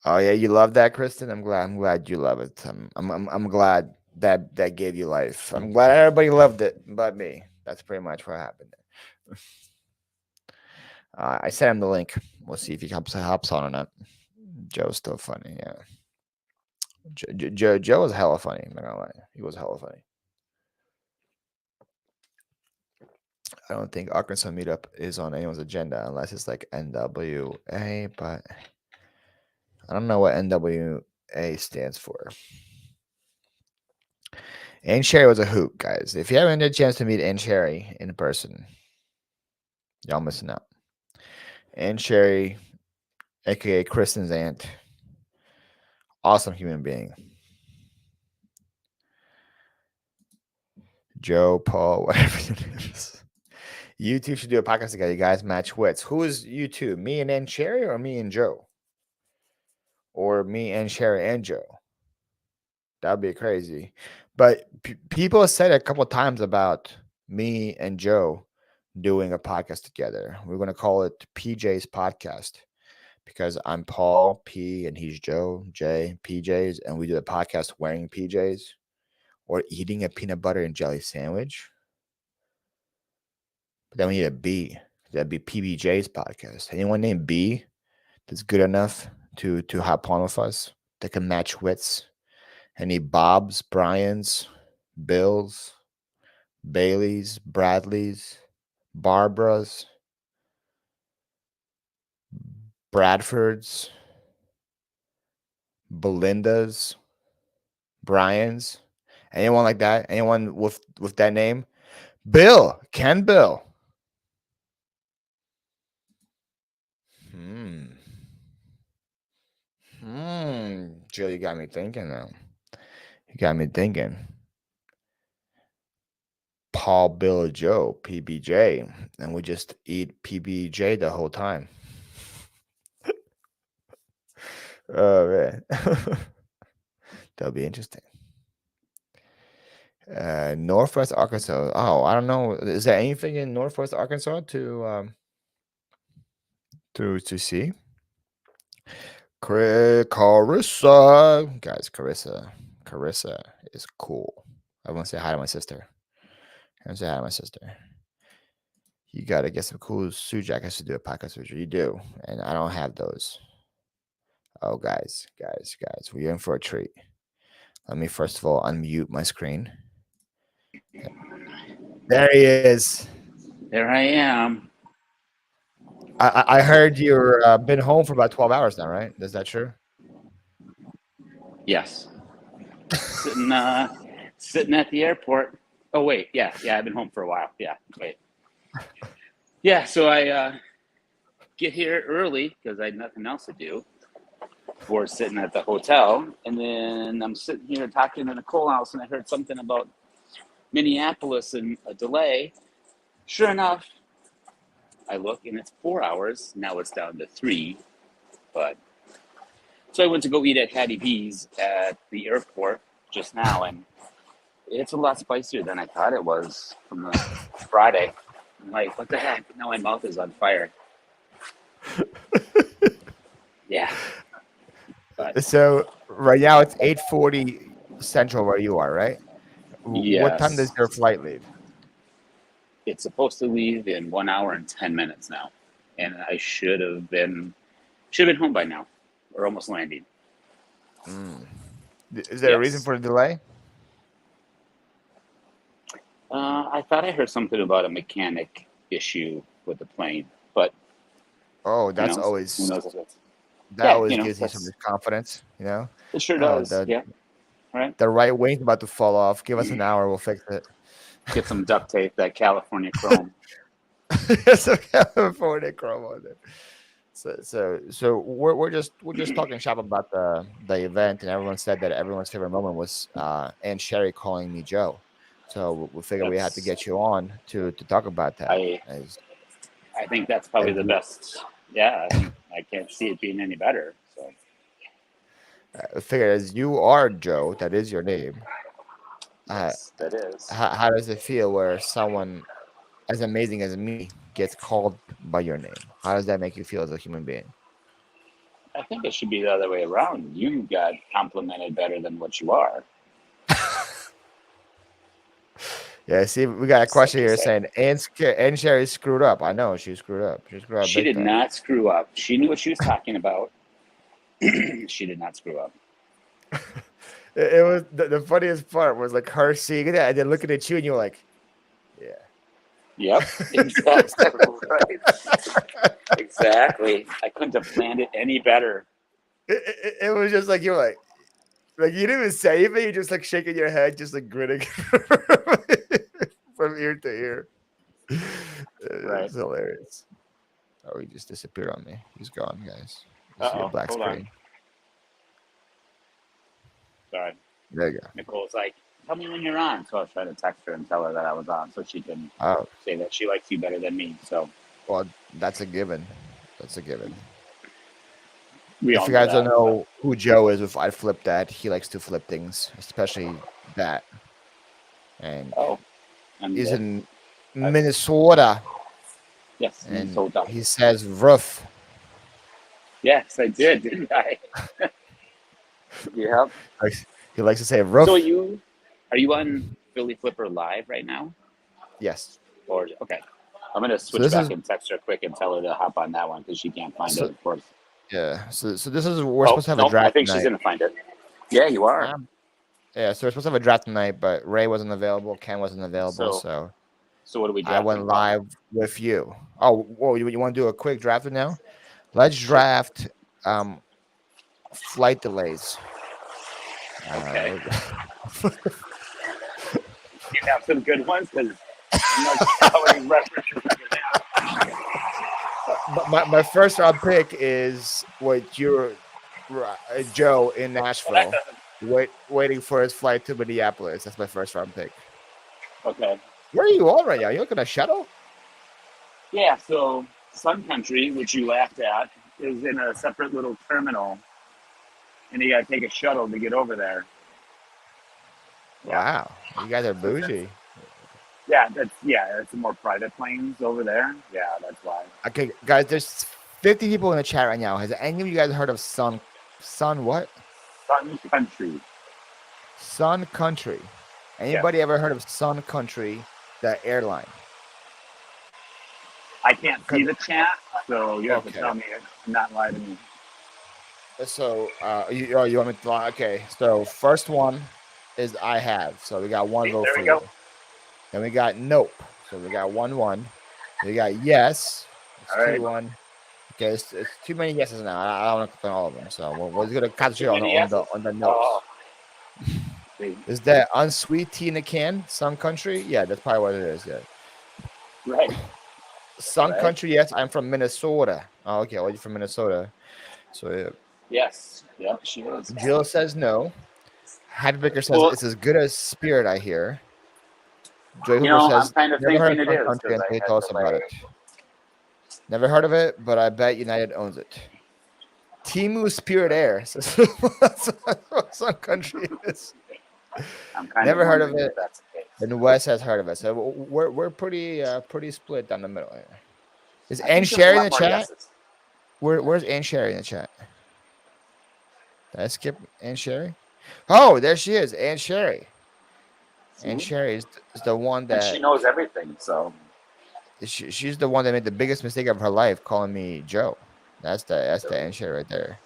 Oh yeah, you love that, Kristen. I'm glad you love it. I'm glad that gave you life. I'm glad everybody loved it, but me. That's pretty much what happened. I sent him the link. We'll see if he hops on or not. Joe's still funny. Yeah. Joe was hella funny. I'm not gonna lie, he was hella funny. I don't think Arkansas meetup is on anyone's agenda unless it's like NWA, but I don't know what NWA stands for. Aunt Sherry was a hoot, guys. If you haven't had a chance to meet Aunt Sherry in person, y'all missing out. Aunt Sherry, aka Kristen's aunt, awesome human being. Joe, Paul, whatever it is. You two should do a podcast together. You guys match wits. Who is you two? Me and Aunt Sherry, or me and Joe? Or me and Sherry and Joe? That'd be crazy. But people have said a couple times about me and Joe doing a podcast together. We're going to call it PJ's Podcast because I'm Paul P and he's Joe J PJs, and we do the podcast wearing PJs or eating a peanut butter and jelly sandwich. But then we need a B. That'd be PBJ's Podcast. Anyone named B that's good enough to hop on with us that can match wits? Any Bobs, Bryans, Bills, Baileys, Bradleys, Barbaras, Bradfords, Belindas, Bryans? Anyone like that? Anyone with that name? Bill, Ken Bill. Jill, you got me thinking now. You got me thinking. Paul, Bill, Joe, PBJ, and we just eat PBJ the whole time. Oh man, that'll be interesting. Northwest Arkansas. Oh, I don't know. Is there anything in Northwest Arkansas to see? Carissa, guys, Carissa is cool. I want to say hi to my sister. I want to say hi to my sister. You gotta get some cool suit jackets to do a podcast with you. You do, and I don't have those. Oh, guys, we're in for a treat. Let me first of all unmute my screen. There he is. There I am. I heard you're been home for about 12 hours now, right? Is that true? Yes. Sitting at the airport. Oh wait, yeah, I've been home for a while. Yeah, wait. Yeah, so I get here early because I had nothing else to do before sitting at the hotel, and then I'm sitting here talking to Nicole House, and I heard something about Minneapolis and a delay. Sure enough, I look and it's 4 hours. Now it's down to 3. But so I went to go eat at Hattie B's at the airport just now, and it's a lot spicier than I thought it was from the Friday. I'm like, what the heck? Now my mouth is on fire. Yeah. But So right now it's 8:40 Central where you are, right? What time does yes, your flight leave? it's supposed to leave in 1 hour and 10 minutes now, and I should have been home by now, or almost landing. Mm. Is there a reason Yes. for the delay? I thought I heard something about a mechanic issue with the plane, but Oh, who that's knows? Who always knows? If it's, that yeah, always gives you some that's confidence, you know? it. Sure Oh, does. the Yeah. Right. the right wing's about to fall off. Give us an hour, we'll fix it. Get some duct tape, that California chrome. So California chrome on it. So we're just talking shop about the event, and everyone said that everyone's favorite moment was Aunt Sherry calling me Joe. So we figured we had to That's get you on to talk about that. I As I think that's probably as the best. Yeah, I think I can't see it being any better. So I figured as you are Joe, that is your name. Uh, yes, that is. how does it feel where someone as amazing as me gets called by your name? How does that make you feel as a human being? I think it should be the other way around. You got complimented better than what you are. Yeah, see, we got a question Just here saying. saying Aunt Sherry screwed up. I know she screwed up. She screwed up She big did time. not screw up. She knew what she was talking about. She did not screw up. It was the funniest part was like her seeing that and then looking at you and you're like, yeah. Yep, exactly right. Exactly. I couldn't have planned it any better. It was just like you're like you didn't even say anything. You're just like shaking your head, just like grinning from ear to ear. Right. It's hilarious. Oh, he just disappeared on me. He's gone, guys. You see a Uh-oh. black Hold on. screen. Sorry. There you go. Nicole's like, tell me when you're on. So I was trying to text her and tell her that I was on so she can Oh, say that she likes you better than me. So well, that's a given. That's a given. we If all you know guys don't that. But, know who Joe is, if I flip that, he likes to flip things, especially that. And oh, and he's in I, Minnesota, yes, and Minnesota. he says roof. Yes, I did, didn't I? Yep. He likes to say So roof. are you on Philly Flipper live right now? Yes. Or okay, I'm gonna So switch this back is and text her quick and tell her to hop on that one because she can't find it, so of course. yeah. So this is we're Oh supposed to have a no, I draft think she's tonight. gonna find it. Yeah, you are. Yeah, so we're supposed to have a draft tonight, but Ray wasn't available, Ken wasn't available, So so what are we I drafting went about? live with you. Oh, whoa, you want to do a quick draft now? Let's Sure. draft um flight delays. Okay. Uh, You have some good ones because I'm not sure how many references I can have. my first round pick is what you're Joe in Well, that Nashville, doesn't. waiting for his flight to Minneapolis. That's my first round pick. Okay. Where are you on right now? You looking at a shuttle? Yeah. So Sun Country, which you laughed at, is in a separate little terminal, and you got to take a shuttle to get over there. Yeah. Wow, you guys are So it's bougie. it's more private planes over there. Yeah, that's why. Okay, guys, there's 50 people in the chat right now. Has any of you guys heard of Sun what? Sun Country. Sun Country. Yeah. Anybody ever heard of Sun Country, the airline? I can't see 'Cause- the chat, so you have to Okay. tell me not lie to me. So, you want me to? Okay. So, first one is I have. So we got one See, vote there for we you. go. Then we got nope. So we got 1-1. We got yes. It's All right. 2-1. Okay, it's too many yeses now. I don't want to click on all of them. So we're just gonna concentrate Too on many on the yeses? on the notes. Oh. See, Is that unsweet tea in a can? Sun Country? Yeah, that's probably what it is. Yeah. right. Sun Right. Country, yes. I'm from Minnesota. Oh, okay. Well, you're from Minnesota. So yeah. Yes. Yep, she is. Jill says no. Happy Baker says Well, it's as good as Spirit, I hear. Joy you Hoover know, I'm says kind of never heard thinking of it Sun is Country because until I you had tell us about delay. it. Never heard of it, but I bet United owns it. Timu Spirit Air says that's what Sun Country is. I'm kind Never of heard of wondering it. if that's the case. And Wes has heard of it. So we're pretty split down the middle here. Is I Ann think there's a Sherry in lot the more chat? yeses. Where's Ann Sherry in the chat? Did I skip Ann Sherry? Oh, there she is, Ann Sherry. Ann See? Sherry is the one And she that knows everything, so she's the one that made the biggest mistake of her life, calling me Joe. That's the Ann Sherry right there.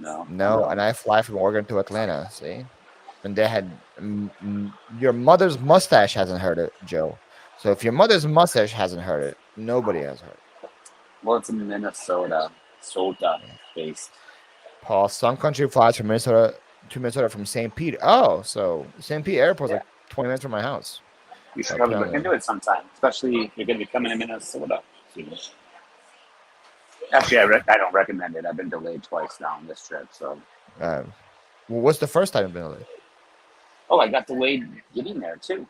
No, and I fly from Oregon to Atlanta. See, and they had your mother's mustache hasn't heard it, Joe. So if your mother's mustache hasn't heard it, nobody has heard it. Well, it's in Minnesota, based. Paul, Sun Country flies from Minnesota to Minnesota from St. Pete. Oh, so St. Pete Airport's like 20 minutes from my house. You should So probably look apparently, into it sometime, especially if you're going to be coming to Minnesota soon. Actually, I don't recommend it. I've been delayed twice now on this trip, so. well, what's the first time you've been delayed? Oh, I got delayed getting there too.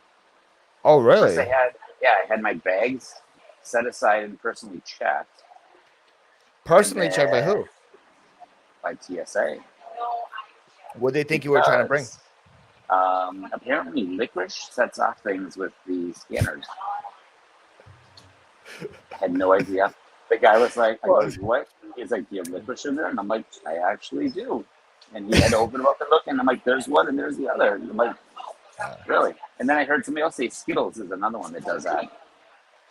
Oh, First, really? I had my bags set aside and personally checked. Personally checked by who? By TSA. What they think you were trying to bring? Apparently, licorice sets off things with the scanners. Had no idea. The guy was like, what? He's like, do you have licorice in there? And I'm like, I actually do. And he had to open them up and look, and I'm like, there's one and there's the other. And I'm like, really? And then I heard somebody else say Skittles is another one that does that.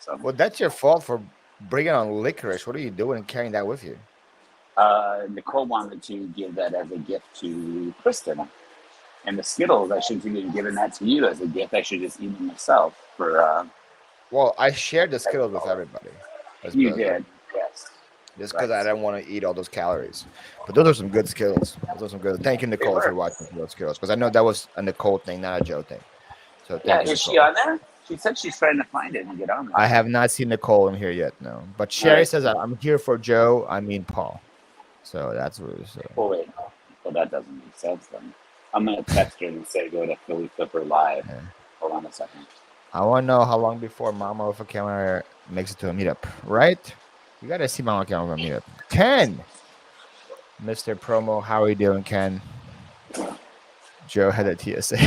So, Well, that's your fault for bringing on licorice. What are you doing and carrying that with you? Nicole wanted to give that as a gift to Kristen. And the Skittles, I shouldn't have given that to you as a gift. I should just eat them myself for. Well, I shared the Skittles with everybody. You did, yes. Just because I didn't want to eat all those calories. But those are some good Skittles. Those are some good. Thank you, Nicole, if you're watching those Skittles. Because I know that was a Nicole thing, not a Joe thing. So thank you, is Nicole. she on there? She said she's trying to find it and get on there. I have not seen Nicole in here yet, no. But Sherry says I'm here for Joe. I mean Paul. So that's what it was. Oh, wait. Well, that doesn't make sense then. I'm going to text her and say go to Philly Flipper Live. Yeah. Hold on a second. I want to know how long before Mama with a camera makes it to a meetup, right? You got to see Mama with a camera with a meetup. Ken! Mr. Promo, how are you doing, Ken? Joe had a TSA.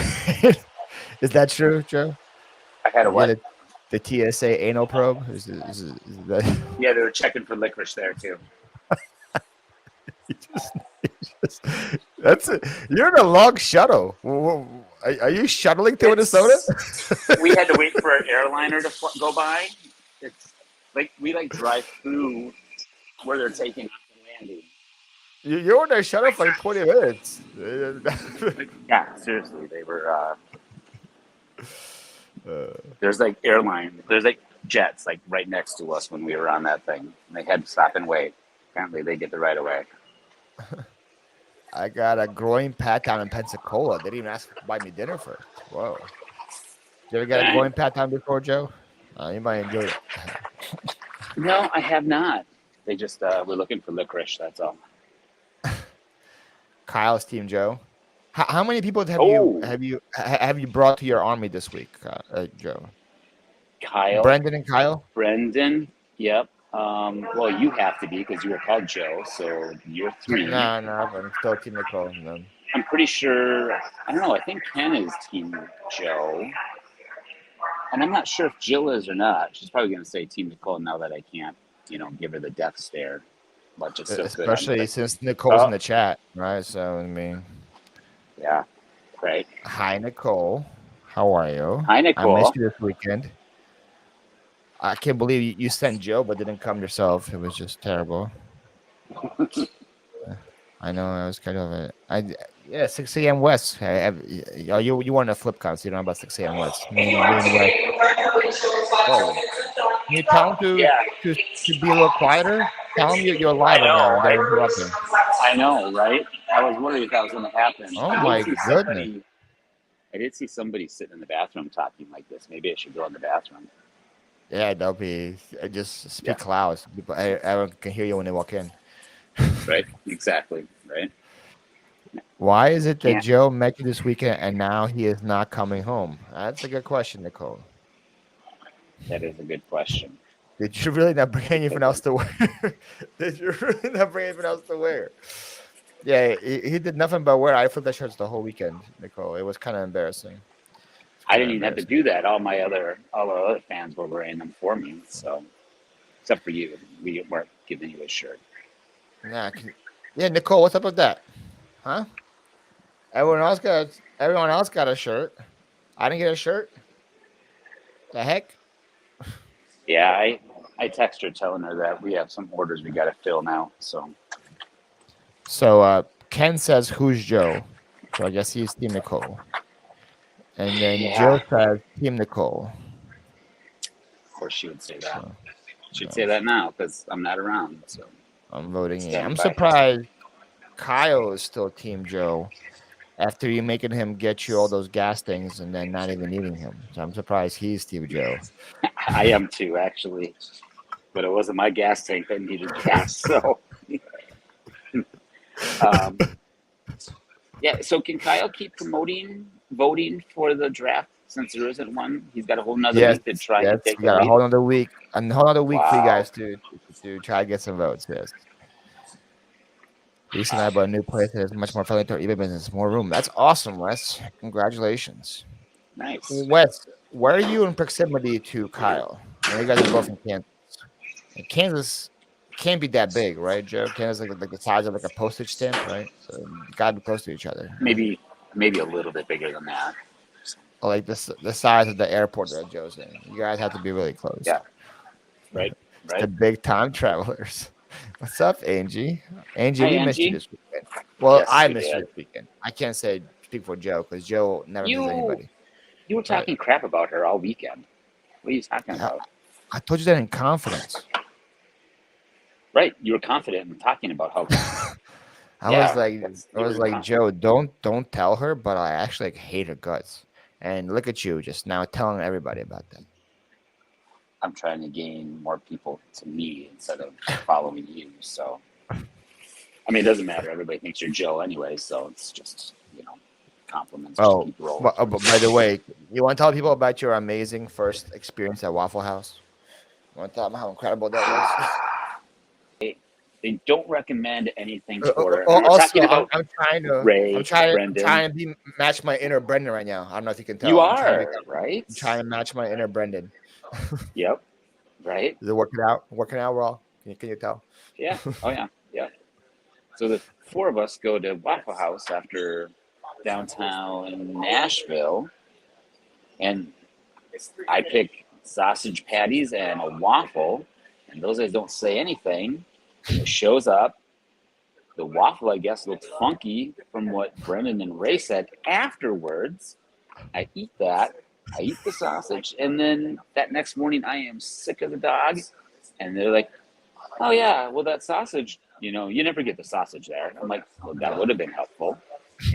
Is that true, Joe? I had a what? The TSA anal probe? Is that... Yeah, they were checking for licorice there, too. That's it. You're in a long shuttle. Are you shuttling to Minnesota? We had to wait for an airliner to go by. It's like we drive through where they're taking off and landing. You're in a shuttle for like 20 minutes. Yeah, seriously, they were. There's there's jets right next to us when we were on that thing. And they had to stop and wait. Apparently, they get the right of way. I got a groin pat down in Pensacola. They didn't even ask to buy me dinner first. Whoa. You ever got a groin pat down before, Joe? You might enjoy it. No, I have not. They just were looking for licorice. That's all. Kyle's team, Joe. How many people have you brought to your army this week, Joe? Kyle. Brendan and Kyle? Brendan, yep. Well, you have to be because you were called Joe, so you're 3. No, but I'm still Team Nicole. No. I'm pretty sure. I don't know. I think Ken is Team Joe, and I'm not sure if Jill is or not. She's probably going to say Team Nicole now that I can't, give her the death stare. But just so good. Especially since Nicole's in the chat, right? So I mean, yeah, right. hi Nicole, how are you? Hi, Nicole. I missed you this weekend. I can't believe you sent Joe but didn't come yourself. It was just terrible. I know. I was kind of yeah, 6 a.m. West. You weren't a Phlip con, so you don't know about 6 a.m. West. Me and West. Whoa. Can you tell him to be a little quieter? Tell him you're live right now. They're interrupting. I know, right? I was wondering if that was going to happen. Oh my goodness! I did see somebody sitting in the bathroom talking like this. Maybe I should go in the bathroom. Yeah, that'll be. Just speak loud. People, everyone can hear you when they walk in. Right. Exactly. Right. Why is it that Joe met you this weekend and now he is not coming home? That's a good question, Nicole. That is a good question. Did you really not bring anything else to wear? Did you really not bring anything else to wear? Yeah, he did nothing but wear iFlip shirts the whole weekend, Nicole. It was kind of embarrassing. I didn't even have to do that. All our other fans were wearing them for me. So, except for you, we weren't giving you a shirt. Yeah, Nicole, what's up with that? Huh? Everyone else got a shirt. I didn't get a shirt. The heck? Yeah, I texted her telling her that we have some orders we got to fill now. So Ken says, "Who's Joe?" So I guess he's Team Nicole. And then Jill says, "Team Nicole." Of course, she would say that. She'd say that now because I'm not around. So I'm voting in. I'm surprised Kyle is still Team Joe after you making him get you all those gas things and then not even needing him. So I'm surprised he's Team Joe. I am too, actually. But it wasn't my gas tank that needed gas. So, yeah. So can Kyle keep voting for the draft since there isn't one? He's got a whole nother week to try and take the lead. A whole nother week for you guys to try to get some votes. Yes. Lisa and I bought a new place that is much more friendly to our eBay business, more room. That's awesome, Wes. Congratulations. Nice. Wes, where are you in proximity to Kyle? I know you guys are both in Kansas. And Kansas can't be that big, right, Joe? Kansas is like the size of like a postage stamp, right? So you gotta be close to each other. Maybe a little bit bigger than that. Or like the size of the airport that Joe's in. You guys have to be really close. Yeah. Right. The big time travelers. What's up, Angie? Angie, Hi, we missed you this weekend. Well, yes, I missed you this weekend. I can't speak for Joe because Joe never misses anybody. You were talking crap about her all weekend. What are you talking about? I told you that in confidence. Right, you were confident in talking about how. I was like, Joe, don't tell her, but I actually hate her guts. And look at you, just now telling everybody about that. I'm trying to gain more people to me instead of following you. So, I mean, it doesn't matter. Everybody thinks you're Joe anyway. So it's just, compliments. Oh, but by the way, you want to tell people about your amazing first experience at Waffle House? You want to tell them how incredible that was? They don't recommend anything for her. I'm trying to match my inner Brendan right now. I don't know if you can tell. You are, right? I'm trying to match my inner Brendan. Yep. Right. Is it working out? Raw? Can you tell? Yeah. Oh yeah. Yeah. So the four of us go to Waffle House after downtown Nashville, and I pick sausage patties and a waffle, and those guys don't say anything. And it shows up. The waffle, I guess, looked funky from what Brendan and Ray said afterwards. I eat that. I eat the sausage, and then that next morning I am sick as a dog. And they're like, "Oh yeah, well that sausage, you never get the sausage there." I'm like, "Well, that would have been helpful."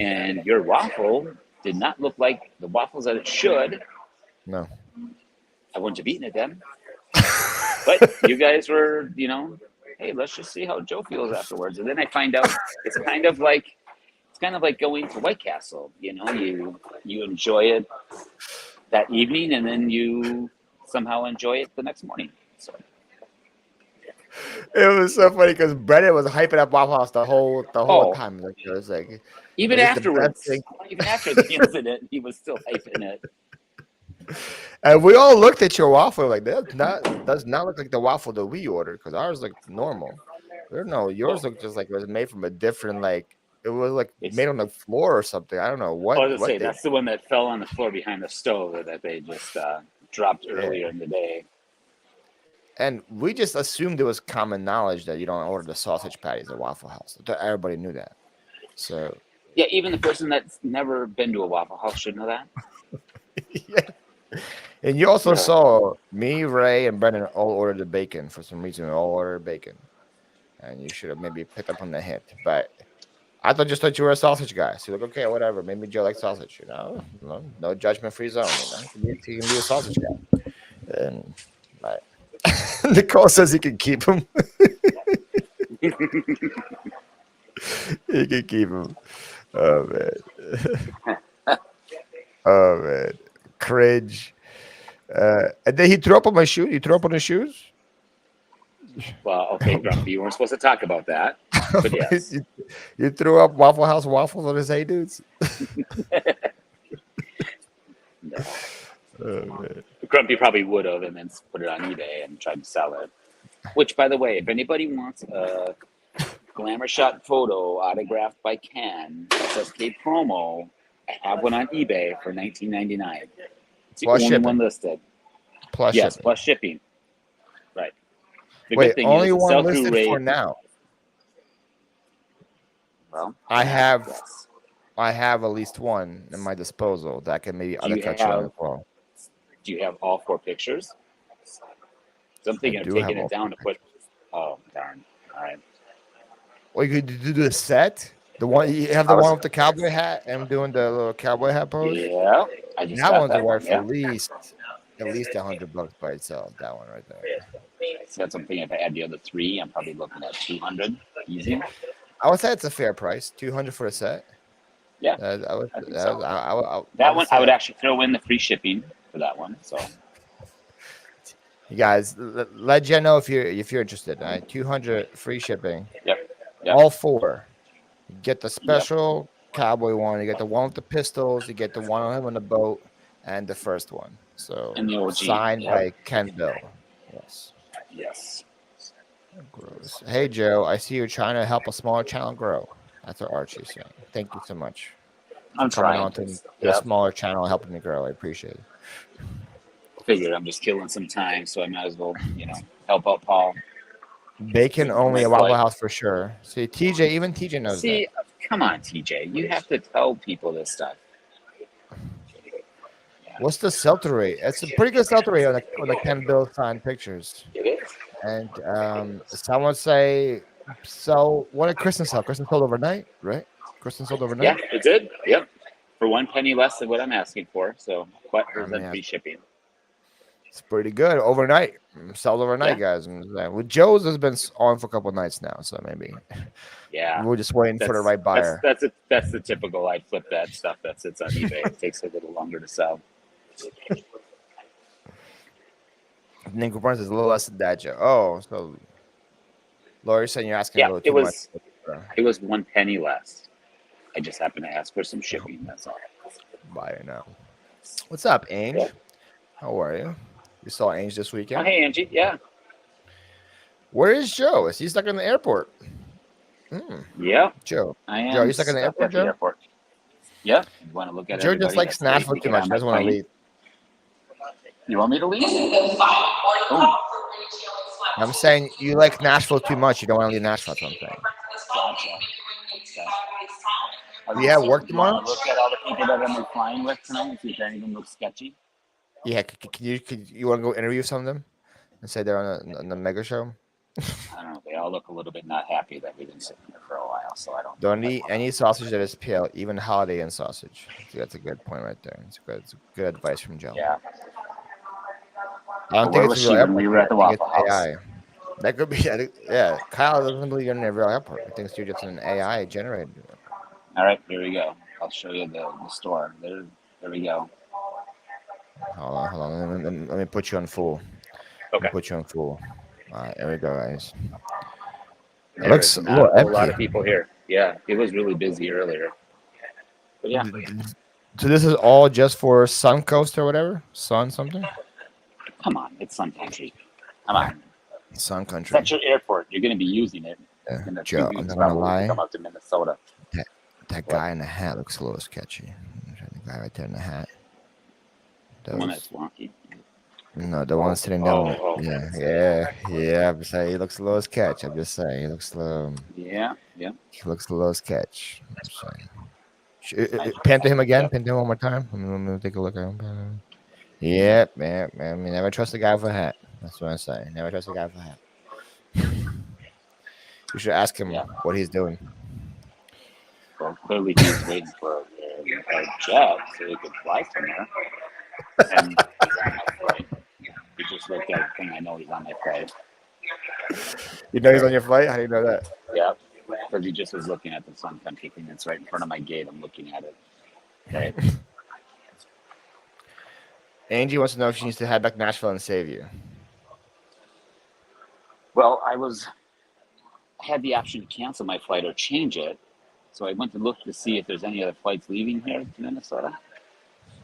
And your waffle did not look like the waffles that it should. No, I wouldn't have eaten it then. But you guys were, hey, let's just see how Joe feels afterwards. And then I find out it's kind of like going to White Castle. You enjoy it that evening, and then you somehow enjoy it the next morning. So, It was so funny because Brennan was hyping up Waffle House the whole Oh, time. Like it was like even it's the best afterwards, thing. even after the incident, he was still hyping it. And we all looked at your waffle like that does not look like the waffle that we ordered because ours looked normal. I don't know, yours Well, looked just like it was made from a different like it was like it's, made on the floor or something. I don't know I was gonna what say they that's the one that fell on the floor behind the stove that they just dropped yeah. earlier in the day. And we just assumed it was common knowledge that you don't order the sausage patties at Waffle House. Everybody knew that. So Yeah, even the person that's never been to a Waffle House should know that. yeah. And you also Yeah. saw me, Ray, and Brendan all ordered the bacon for some reason. We all ordered bacon. And you should have maybe picked up on the hint. But I just thought you were a sausage guy. So you're like, okay, whatever. Maybe Joe likes sausage, no judgment free zone, He can be a sausage guy. And but Nicole says he can keep him. He can keep him. Oh man. Oh man. Cringe. And then he threw up on my shoe. You threw up on his shoes? Well, okay, Grumpy, you weren't supposed to talk about that, but yes. You threw up Waffle House waffles on his Hey Dudes? No. Oh, man. Grumpy probably would have and then put it on eBay and tried to sell it. Which, by the way, if anybody wants a glamour shot photo autographed by Ken, SSK promo, I have one on eBay for $19.99. It's the Plus only shipping. one listed. Plus Yes, shipping. plus shipping. Right. The Wait, good thing only is the one sell-through listed rate. for now. Well, I have yes. I have at least one in my disposal that can maybe Do you undercut you on as have well. Do you have all 4 pictures? So I'm I thinking of do have taking it all. down to put. Oh darn! All right. Well, you could do the set. The one you have I the one was. with the cowboy hat and doing the little cowboy hat pose. Yeah, I just That got one's that one. worth Yeah. at least $100 by itself. That one right there. So that's something. If I add the other 3, I'm probably looking at 200 easy. I would say it's a fair price. 200 for a set. Yeah, I would. I think so. I That would one, I say would that. actually throw in the free shipping for that one. So You guys, let Jen know if you're interested. All right, 200 free shipping. yep, yep, All 4. You get the yep. special cowboy one. You get the one with the pistols. You get the one on him on the boat, and the first one. So And the OG. signed Yep. by Ken Bill. Yes. Yes. Gross. Hey Joe, I see you're trying to help a smaller channel grow. That's what Archie's saying. Thank you so much for I'm coming trying. on to the Yep. smaller channel, and helping me grow. I appreciate it. Figured I'm just killing some time, so I might as well, help out Paul. Bacon only at Waffle Like, House for sure. See, TJ, even TJ knows that. see, come on, TJ. You have to tell people this stuff. What's the sell-through rate? It's a pretty good sell-through rate on the Ken Bill signed pictures. It is. And someone say what did Kristen sell? Kristen sold overnight, right? Kristen sold overnight. Yeah, it did. Yep. For 1 penny less than what I'm asking for. So, but hers had free shipping. It's pretty good overnight. Sold overnight, guys. And with Joe's has been on for a couple of nights now, so maybe. Yeah. We're just waiting for the right buyer. That's the typical. I flip that stuff that sits on eBay. It takes a little longer to sell. Nick Burns is a little less than that, Joe. Oh, so Lori's saying you're asking a little too much. It was 1 penny less. I just happened to ask for some shipping. That's all. Buyer now. What's up, Ange? Yeah. How are you? You saw Ange this weekend? Oh, hey, Angie. Yeah. Where is Joe? Is he stuck in the airport? Yeah. Joe. I am. Joe, you stuck in the airport, Joe? Yeah. You want to look at it? Joe just likes Nashville too much. He doesn't want to leave. You want me to leave? Oh. I'm saying you like Nashville too much. You don't want to leave Nashville. That's what I'm saying. Gotcha. You have work tomorrow? Want to look at all the people that I'm flying with tonight and see if any of them look sketchy? Yeah. Can you want to go interview some of them and say they're on the mega show? I don't know. They all look a little bit not happy that we've been sitting here for a while, so I don't. Don't eat any sausage that is pale, even Holiday Inn sausage. See, that's a good point right there. It's good advice from Joe. Yeah. I don't think it's a real airport. We were at the Waffle House. AI. That could be. Yeah. Kyle doesn't believe you're in a real airport. He thinks you're just an AI generated. All right, here we go. I'll show you the store. There we go. Hold on. Let me put you on full. Okay. Put you on full. All right, there we go, guys. It There looks is a not a little whole lot empty. of people here. Yeah, it was really busy earlier. But yeah, So this is all just for Suncoast or whatever? Sun something? come on, it's Sun Country. Come on, Sun it's at Country. your airport. You're going to be using it Yeah. in the 2 Joe, I'm weeks not gonna probably to lie. come up to Minnesota. That What? guy in the hat looks a little sketchy. The guy right there in the hat. The one Those. that's wonky. No, the one sitting down. Oh. Yeah. I'm just saying he looks a little sketch. I'm just saying he looks a little. Yeah. He looks a little sketch. I'm saying. Pan to him again. Yep. Pan to him one more time. Let me take a look at him. Yep, man. I mean, never trust a guy with a hat. That's what I'm saying. Never trust a guy with a hat. You should ask him Yeah. what he's doing. Well, clearly he's waiting for a jet so he could fly somewhere. And he's on my flight. He just looked at the thing. I know he's on my flight. You know he's on your flight? How do you know that? Yeah. Because he just was looking at the Sun Country thing that's right in front of my gate. I'm looking at it. Right. Angie wants to know if she needs to head back to Nashville and save you. Well, I had the option to cancel my flight or change it. So I went to look to see if there's any other flights leaving here to Minnesota.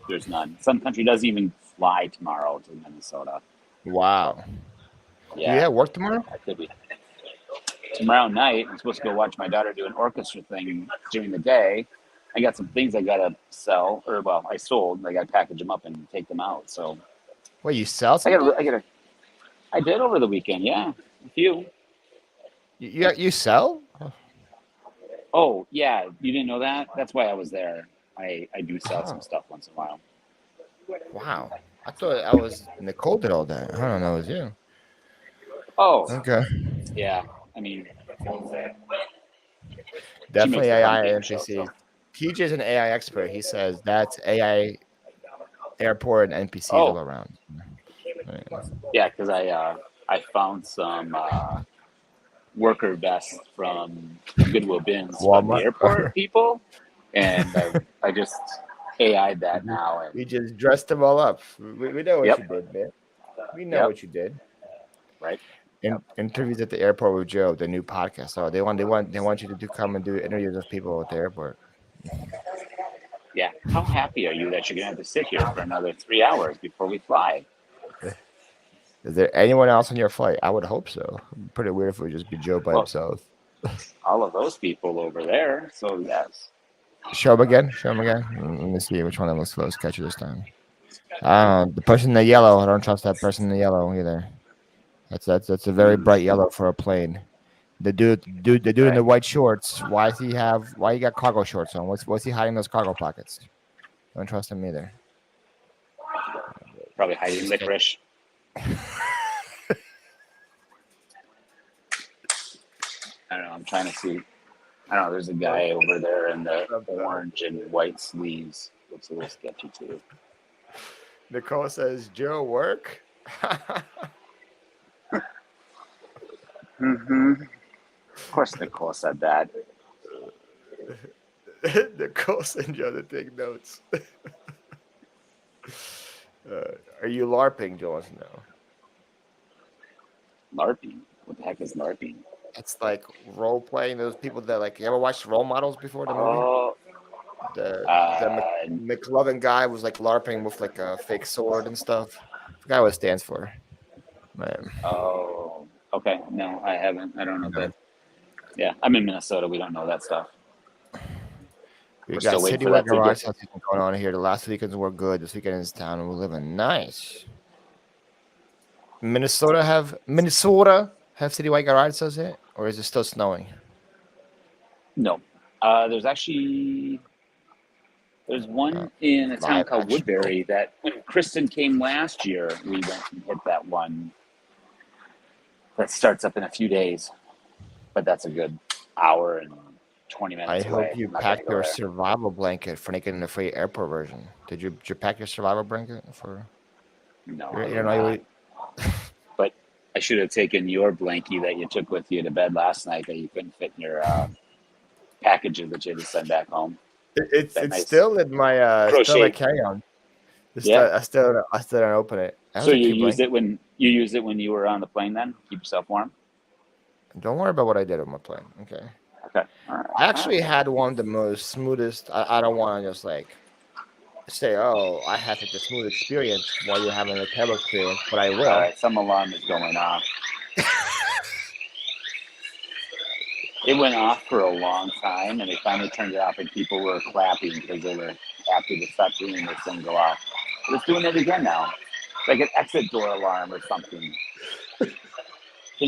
There's none. Sun Country doesn't even fly tomorrow to Minnesota. Wow. Yeah. Do you have work tomorrow? I could be. Tomorrow night, I'm supposed to go watch my daughter do an orchestra thing during the day. I got some things I gotta sell, or well, I sold. I gotta package them up and take them out. So Wait, you sell something? I did over the weekend. Yeah, a few. You sell? Oh yeah, you didn't know that? That's why I was there. I do sell some stuff once in a while. Wow. I thought I was Nicole did all that. I don't know, it was you. Oh Okay. yeah, I mean, Definitely the fun AI game and show, NPC. so. TJ's an AI expert. He says that's AI airport and NPCs all around. Yeah, because I found some worker vests from Goodwill Bins from the Walmart. airport people, and I just AI'd that now. And You just dressed them all up. We know what you did, man. We know what you did. Right. Interviews at the airport with Joe, the new podcast. Oh, they want you to come and do interviews with people at the airport. Yeah. How happy are you that you're gonna have to sit here for another 3 hours before we fly? Is there anyone else on your flight? I would hope so. Pretty weird if it would just be Joe by himself. All of those people over there. So yes. Show him again. Let me see which one of them looks close. Catch you this time. The person in the yellow. I don't trust that person in the yellow either. That's a very bright yellow for a plane. The dude in the white shorts. Why he got cargo shorts on? What's he hiding those cargo pockets? Don't trust him either. Probably hiding licorice. I don't know. I'm trying to see. I don't know. There's a guy over there in the orange and white sleeves. Looks a little sketchy too. Nicole says, "Joe, work." Of course, Nicole said that. Nicole sent Joe to take notes. Are you LARPing, Joe wants to know? LARPing? What the heck is LARPing? It's like role playing. Those people that you ever watched Role Models before the movie? Oh, The McLovin guy was like LARPing with like a fake sword and stuff. I forgot what it stands for. Man. Oh, okay. No, I haven't. I don't know that. Yeah, I'm in Minnesota. We don't know that stuff. We got citywide garage sales going on here. The last weekends were good. This weekend is town and we're living nice. Minnesota have citywide garage sales yet, or is it still snowing? No, there's one in a town called Woodbury that when Kristen came last year, we went and hit that one. That starts up in a few days, but that's a good hour and 20 minutes away. I hope you packed your survival blanket for getting the free airport version. Did you pack your survival blanket for? No, but I should have taken your blankie that you took with you to bed last night that you couldn't fit in your packages that you had to send back home. It's nice still in my carry-on. Yeah. I still don't open it. That So was a you cute used blanket. it when you were on the plane then? Keep yourself warm? Don't worry about what I did on my plane. Okay. Okay. All right. I All right. actually had one of the most smoothest. I don't want to just like say, oh, I had such a smooth experience while you're having a terrible experience, but I All will. right. Some alarm is going off. It went off for a long time, and they finally turned it off, and people were clapping because they were happy to stop hearing this thing go off. But it's doing it again now, like an exit door alarm or something. Can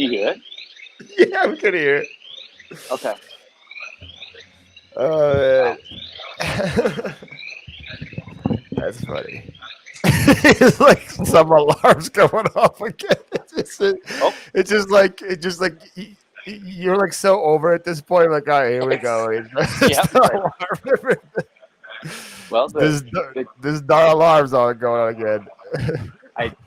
you hear it? Yeah, we could hear it. Okay. Uh, Wow. that's funny. It's like some alarms going off again. Oh, It's just like you're like so over at this point. Like, all right, here we go. It's yeah. the Right. alarm. Well, the This dark alarm's all going on again.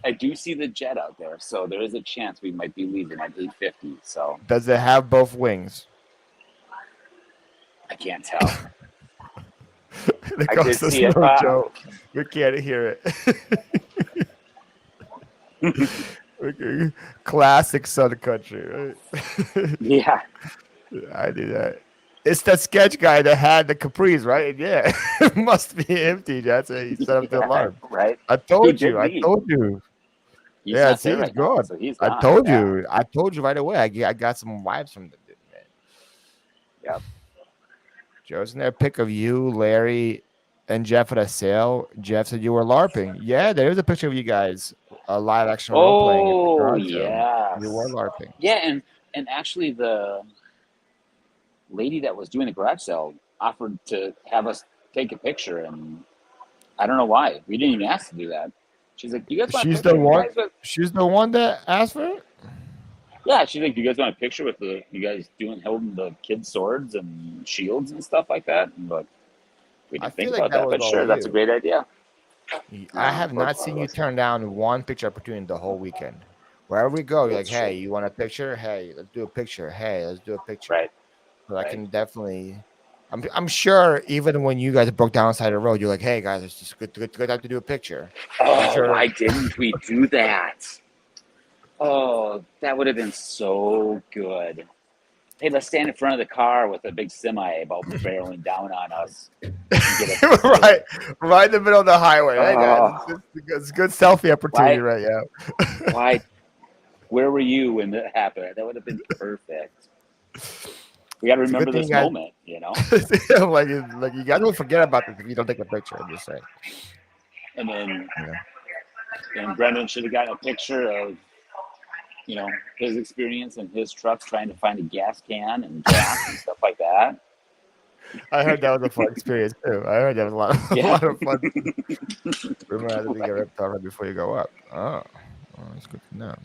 I do see the jet out there, so there is a chance we might be leaving at 8:50. So Does it have both wings? I can't tell. It I goes did to see it. snow, Joe. We can't hear it. Okay. Classic Sun Country, right? Yeah. I knew that. It's that sketch guy that had the capris, right? Yeah, it must be empty. That's it. He set up the Yeah. alarm. Right. I Who told you. did I leave? told you. He's Yeah, not see, there he's right now, gone. so he's I gone. told Yeah. you. I told you right away. I got some vibes from the dude, man. Yep. Joe's in there. Pic of you, Larry, and Jeff at a sale. Jeff said you were LARPing. Yeah, there's a picture of you guys, a live action role playing at the Oh garage sale. You were yes. LARPing. Yeah, and actually the lady that was doing the garage sale offered to have us take a picture, and I don't know why. We didn't even ask to do that. She's like, "Do you guys want a She's the picture, you one. guys?" With She's the one that asked for it. yeah, she's like, "Do you guys want a picture with the you guys doing holding the kids' swords and shields and stuff like that?" And like, we I didn't think feel like about that that, was but all sure, that's a you. great idea. I No, have not unfortunately, seen it you wasn't. turn down one picture opportunity the whole weekend. Wherever we go, you're like, That's true. hey, you want a picture? Hey, let's do a picture. Hey, let's do a picture. Right, So I right. can definitely. I'm sure even when you guys broke down side of the road, you're like, hey guys, it's just good time to do a picture. I'm Oh, sure why didn't we do that? Oh, that would have been so good. Hey, let's stand in front of the car with a big semi about barreling down on us and get a right, picture. right in the middle of the highway. Hey guys, Oh, it's a good selfie opportunity why, right now. why, where were you when that happened? That would have been perfect. We got to It's a good remember thing you this guys moment, you know? like you guys will forget about this if you don't take a picture. I'm just saying. And then, Yeah. and Brendan should have gotten a picture of, you know, his experience in his trucks trying to find a gas can and gas and stuff like that. I heard that was a fun experience too. I heard that was a lot, a Yeah. lot of fun. Remember to get Right. ripped off right before you go up. That's good to know.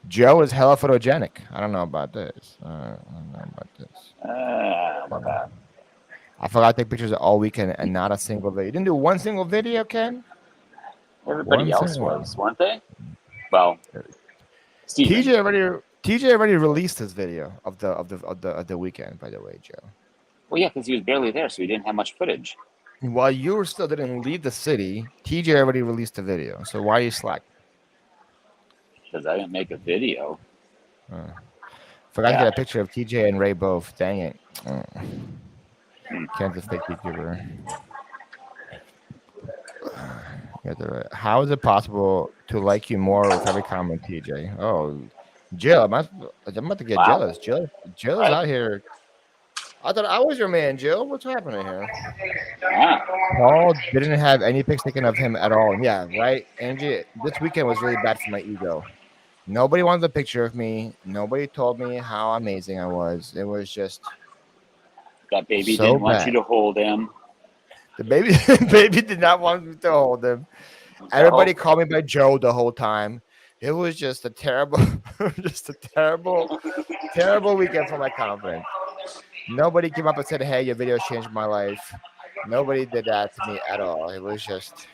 Joe is hella photogenic. I don't know about this. I don't know about this. About Uh, that. I forgot to take pictures all weekend and not a single video. You didn't do one single video, Ken? Everybody One else single. was, weren't they? Well, Steven. TJ already released his video of the weekend. By the way, Joe. Well, yeah, because he was barely there, so he didn't have much footage. While you still didn't leave the city, TJ already released the video. So why are you slack? Because I didn't make a video. Uh, Forgot to Yeah. get a picture of TJ and Ray both. Dang it. Hmm. Ken's a fake YouTuber. How is it possible to like you more with every comment, TJ? Oh, Jill, I'm about to get Wow. jealous. Jill is Right. out here. I thought I was your man, Jill. What's happening here? Yeah. Paul didn't have any pics taken of him at all. Yeah, right, Angie. This weekend was really bad for my ego. Nobody wanted a picture of me. Nobody told me how amazing I was. It was just That baby so didn't want you bad. to hold him. The baby, baby did not want me to hold him. No. Everybody called me by Joe the whole time. It was just a terrible, just a terrible, terrible weekend for my confidence. Nobody came up and said, "Hey, your video changed my life." Nobody did that to me at all. It was just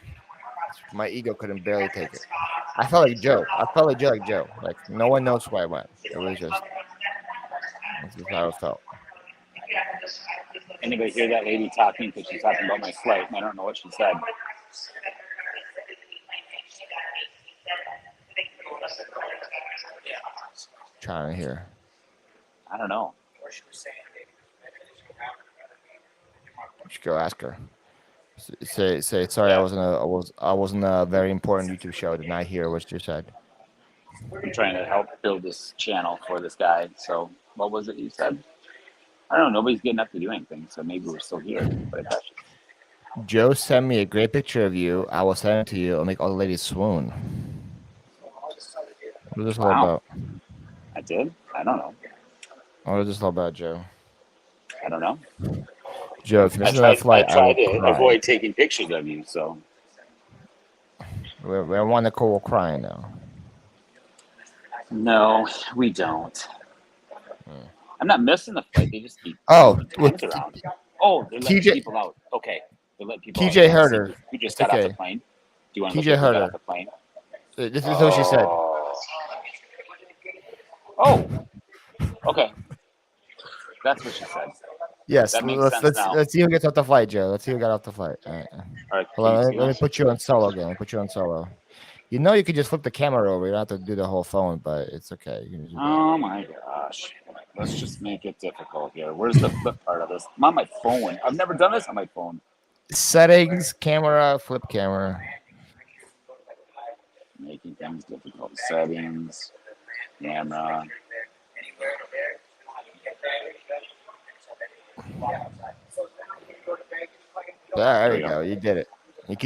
my ego couldn't barely take it. I felt like Joe. I felt like Joe. Like no one knows where I went. It was just this is how it felt. Anybody hear that lady talking? Because she's talking about my flight, and I don't know what she said. trying to hear? I don't know. You should go ask her. Say sorry. Yeah, I wasn't a very important YouTube show. Did not hear what you said. I'm trying to help build this channel for this guy. So what was it you said? I don't know. Nobody's getting up to do anything, so maybe we're still here. But that's Joe sent me a great picture of you. I will send it to you. It'll make all the ladies swoon. What is this all wow. about? I did. I don't know. What is this all about, Joe? I don't know. Joe, if you I miss another tried. I flight, I tried will to cry. avoid taking pictures of you. So We want Nicole crying now. no, we don't. I'm not missing the flight. They just keep Oh, moving well, planes around. Oh, they're letting TJ people out. Okay, they're letting people out. TJ You want to heard see her. who just It's got off the okay. plane? Do you want to look TJ at who heard got her. off the plane? This is what she said. Oh, okay. That's what she said. Yes, That makes sense now. let's see who gets off the flight, Joe. Let's see who got off the flight. All right. All right, Hold on, can you let me see put you on solo again. Let me put you on solo. You know you could just flip the camera over. You don't have to do the whole phone, but it's okay. You can just do that. Oh my gosh. Let's just make it difficult here. Where's the flip part of this? I'm on my phone. I've never done this on my phone. Settings, camera, flip camera. Making things difficult. Settings, camera. There you go. You did it. You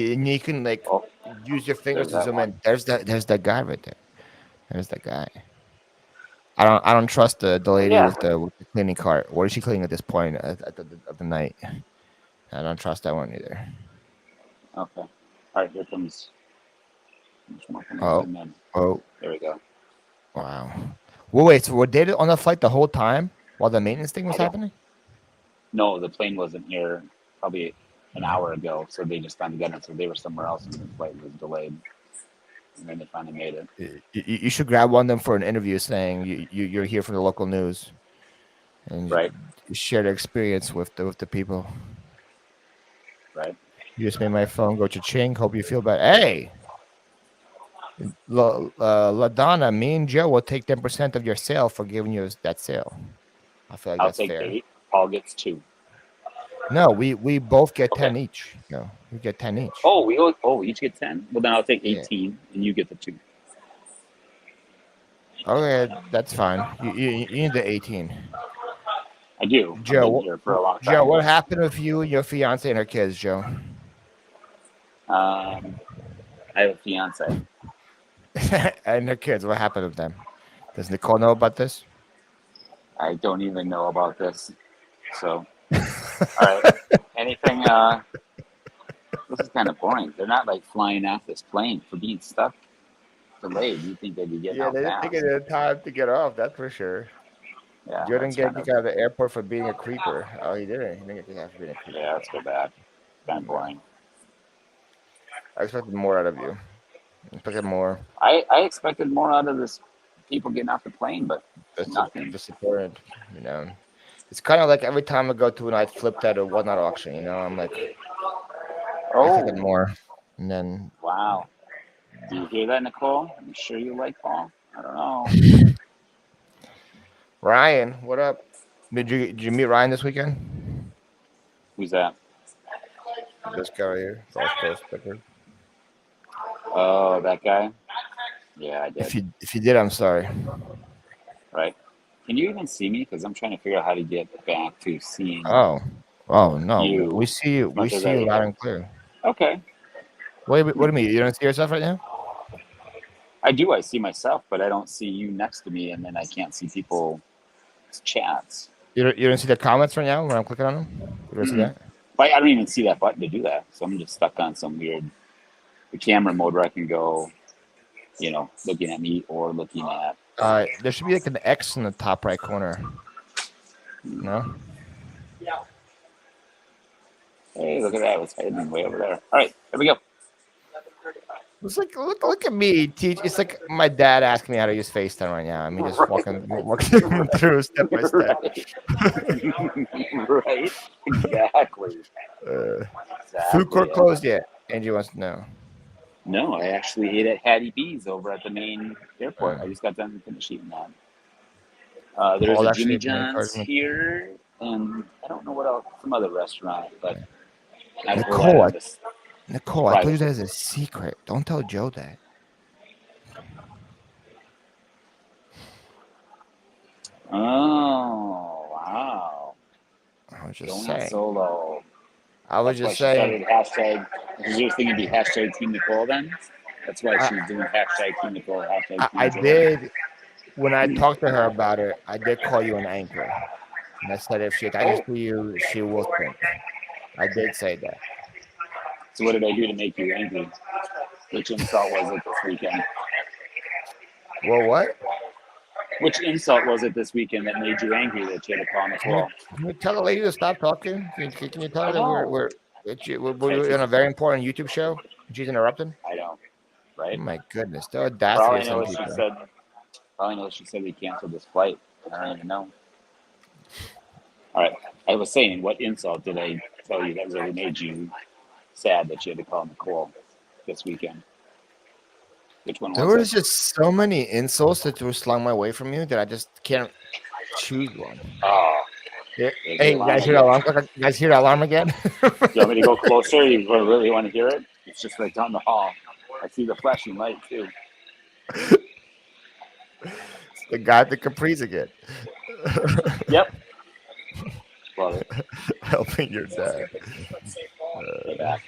can like Oh, use your fingers there's to that zoom one. in. There's that guy right there. There's that guy. I don't trust the lady Yeah. with the cleaning cart. What is she cleaning at this point at the night? I don't trust that one either. Okay. All right, here comes. Oh, oh, There we go. wow. Well, wait. So were they on the flight the whole time while the maintenance thing was I don't- happening? No, the plane wasn't here probably an hour ago, so they just finally got it. So they were somewhere else, and the flight was delayed, and then they finally made it. You should grab one of them for an interview, saying you're here from the local news, and Right. share the experience with the people. Right. You just made my phone go cha-ching. Hope you feel better. Hey, LaDonna, me and Joe will take 10% of your sale for giving you that sale. I feel like I'll that's take fair. 8. Paul gets 2. No, we both get Okay. 10 each. No, we get 10 each. Oh, we each get 10. Well, then I'll take 18, and you get the 2. Okay, that's fine. You need the 18. I do. I've Joe, been here for a long time. Joe, what happened with you and your fiance and her kids, Joe? I have a fiance. And her kids, what happened with them? Does Nicole know about this? I don't even know about this. So, all right. Anything? This is kind of boring. They're not like flying off this plane for being stuck, delayed. You think they'd be getting out they didn't fast? think it had time to get off. That's for sure. Yeah, Joe didn't that's get kind kicked of, out of the airport for being a creeper. Oh, he didn't. He didn't get kicked out for being a creeper. yeah, that's so bad. Kind of boring. I expected more out of you. I expected more. I expected more out of this people getting off the plane, but nothing. Disappointed. You know, it's kind of like every time I go to a night flipped at a whatnot auction. You know, I'm like, I expected Oh, more, and then wow. Do you hear that, Nicole? I'm sure you like Paul. I don't know. Ryan, what up? Did you meet Ryan this weekend? Who's that? This guy right here, Gulf Coast Picker. Oh, that guy? Yeah, I did. If you did, I'm sorry. Right. Can you even see me? Because I'm trying to figure out how to get back to seeing Oh no, you. we see you. We much as see I you loud am. and clear. Okay. What do you mean? You don't see yourself right now? I do. I see myself, but I don't see you next to me, and then I can't see people's chats. You don't see the comments right now when I'm clicking on them? You don't see that? But I don't even see that button to do that. So I'm just stuck on some weird the camera mode where I can go, looking at me or looking at. There should be like an X in the top right corner. No? Hey, look at that. It's hiding way over there. All right, here we go. It's like look at me teach. It's like my dad asking me how to use FaceTime right now. I mean, just walking through step by step. Right. Exactly. Food court closed yet? Angie wants to know. No, I actually ate at Hattie B's over at the main airport. I just got done finishing eating that. There's Paul a actually Jimmy gave me John's encouragement. here, and I don't know what else. Some other restaurant, but I pull that Nicole, out of this Nicole, I told you private. that as a secret. Don't tell Joe that. Oh, wow. I was just Going out saying. solo. I was That's why just she saying. started hashtag. Is your thing to be hashtag Team Nicole then? That's why I, she's doing hashtag Team Nicole, hashtag I Team Joe. did when I talked to her about it. I did call you an anchor, and I said if she attaches Oh, to you, she will sink. I did say that. so what did I do to make you angry? Which insult was it this weekend? Well, what? Which insult was it this weekend that made you angry that you had to call Can you, Nicole? can you tell the lady to stop talking? Can you tell her I that know. we're on a very important YouTube show? She's interrupting. I don't. Oh Right? my goodness, the For all audacity I of know some is she people. said. For all I know is she said we canceled this flight. I don't even know. All right. I was saying, what insult did I tell you that really made you sad that you had to call Nicole this weekend? Which one There was it? was just so many insults that were slung my way from you that I just can't choose one. Oh, Yeah. there's the Hey, you alarm guys hear that again. alarm? You guys hear that alarm again? You want me to go closer? You really want to hear it? It's just right down the hall. I see the flashing light too. It's the guy at the Capri's again. Yep. Love it. Helping your dad. Get back.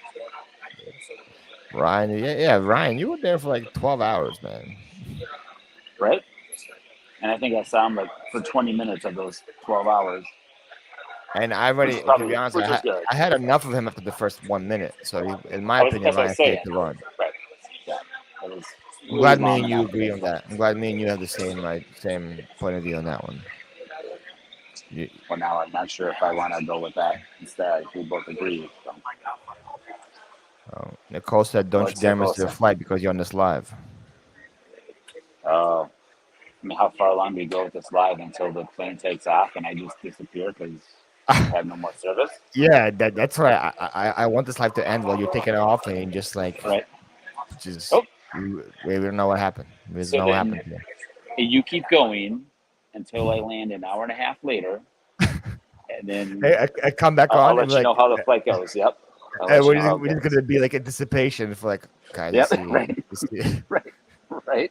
Ryan, yeah, Ryan, you were there for like 12 hours, man. Right? And I think I saw him like for 20 minutes of those 12 hours, And I which is already, to be probably honest, which is good. I had enough of him after the first 1 minute. So, in my opinion, That's what I Ryan was stayed saying. to run. Right. Yeah. I'm It was glad me long and you enough. agree on that. I'm glad me and you have the same point of view on that one. You, Well, now I'm not sure if I want to go with that instead. We both agree. So. Nicole said, "Don't you What's dare miss Nicole your say? flight because you're on this live." I mean, how far along do we go with this live until the plane takes off and I just disappear because I have no more service? Yeah, that's why I want this live to end while you're taking off and just like Right. just Oh, we don't know what happened. We don't so know what then happened here. you keep going until I land an hour and a half later, and then Hey, I come back I'll on and let be you like, know how the flight goes. Yep. I'll hey, let you know how it we're just goes. gonna be like anticipation for like, guys, Yep. Right. let's see. Right. Right.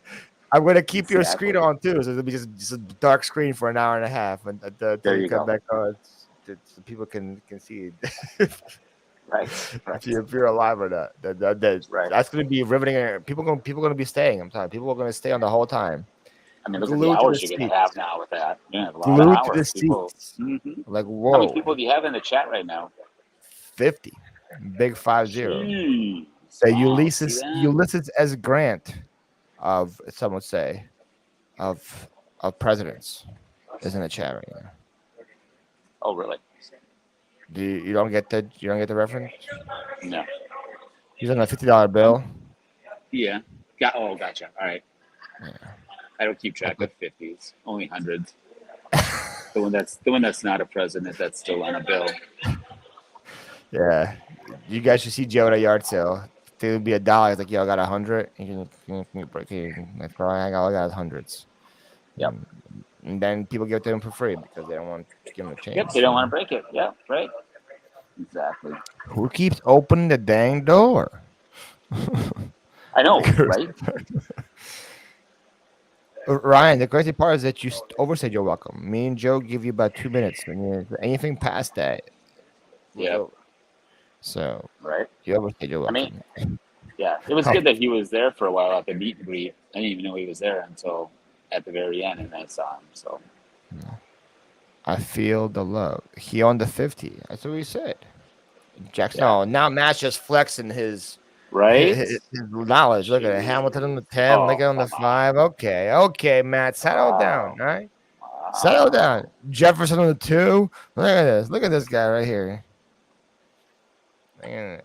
I'm gonna keep your screen Exactly. on too, so it'll be just a dark screen for an hour and a half, and until There you you come go. back on, so people can see if Right. Right. you're alive or not. Right. That's gonna be riveting. People gonna be staying. I'm telling you, people are gonna stay on the whole time, I mean, look at the glued to the hours you're going to have seats, now with that. You're going to have a lot of glued to the hours. People. seats. Mm-hmm. Like How many whoa, people do you have in the chat right now? 50, big 50. Jeez. The Wow. See that? Ulysses S. Grant of some would say of presidents is in the chat right now. Oh, really? You don't get the reference? No. He's on a $50 bill. Yeah. Gotcha. All right. Yeah. I don't keep track of 50s. Only hundreds. The one that's not a president that's still on a bill. Yeah. You guys should see Joe at a yard sale. It would be $1. He's like, yo, I got 100. That's probably I got hundreds. Yep. And then people give it to him for free because they don't want to give him a change. Yep. They don't want to break it. Yeah. Right. Exactly. Who keeps opening the dang door? I know. Right. Ryan, the crazy part is that you overstayed your welcome. Me and Joe give you about 2 minutes. I mean, anything past that, Yeah. so Right. you overstayed your I mean, welcome. yeah. It was Oh, good that he was there for a while at the meet and greet. I didn't even know he was there until at the very end, and I saw him. So. I feel the love. He on the 50. That's what he said. Jackson. Yeah. Oh, now Matt's just flexing his Right. his knowledge. Look at it. Hamilton on the 10. Look Oh, at on the come on. 5. Okay, Matt, settle down. Wow. All right, settle down. Wow. Jefferson on the 2. Look at this guy right here.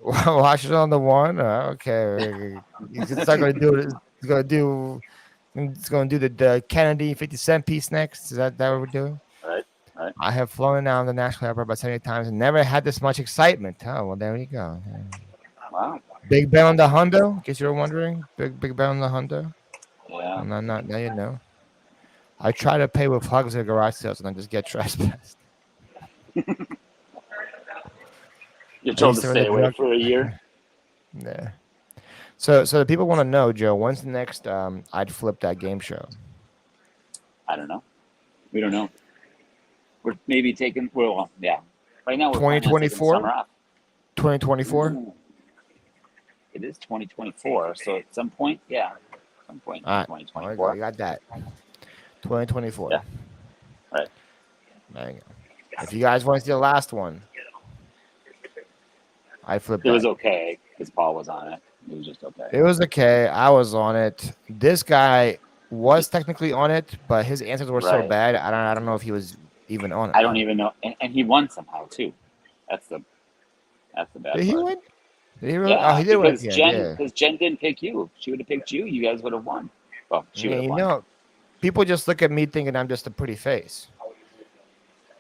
Washington on the 1. Okay, he's not going to do it. He's going to do. He's going to do the Kennedy 50 cent piece next. Is that what we're doing? Right. Right. I have flown down the Nashville airport about 70 times and never had this much excitement. Oh, well, there you go. Wow. Big Ben on the Hundo, in case you were wondering. Big Ben on the Hundo. Yeah. Well, now you know. I try to pay with hugs at garage sales and I just get trespassed. You're I told used to to run the stay away drug. for a year. Yeah. So the people want to know, Joe, when's the next I'd Flip That game show? I don't know. We don't know. We're maybe taking. Well, yeah. Right now we're planning on taking the 2024? summer off. 2024? Ooh, it is 2024. So at some point, yeah, at some point All in right. There you go. 2024. You got that. 2024. Yeah. Right. There you go. If you guys want to see the last one, I Flip It was That. okay because Paul was on it. It was just okay. It was okay. I was on it. This guy was technically on it, but his answers were so Right. bad. I don't know if he was even on it. I don't even know. And he won somehow too. That's the bad Did he part. win? Did he really? Oh, Yeah, he did win at because the end. Yeah. Jen didn't pick you. If she would have picked you, you guys would have won. Well, she would Yeah, have you won. know, people just look at me thinking I'm just a pretty face.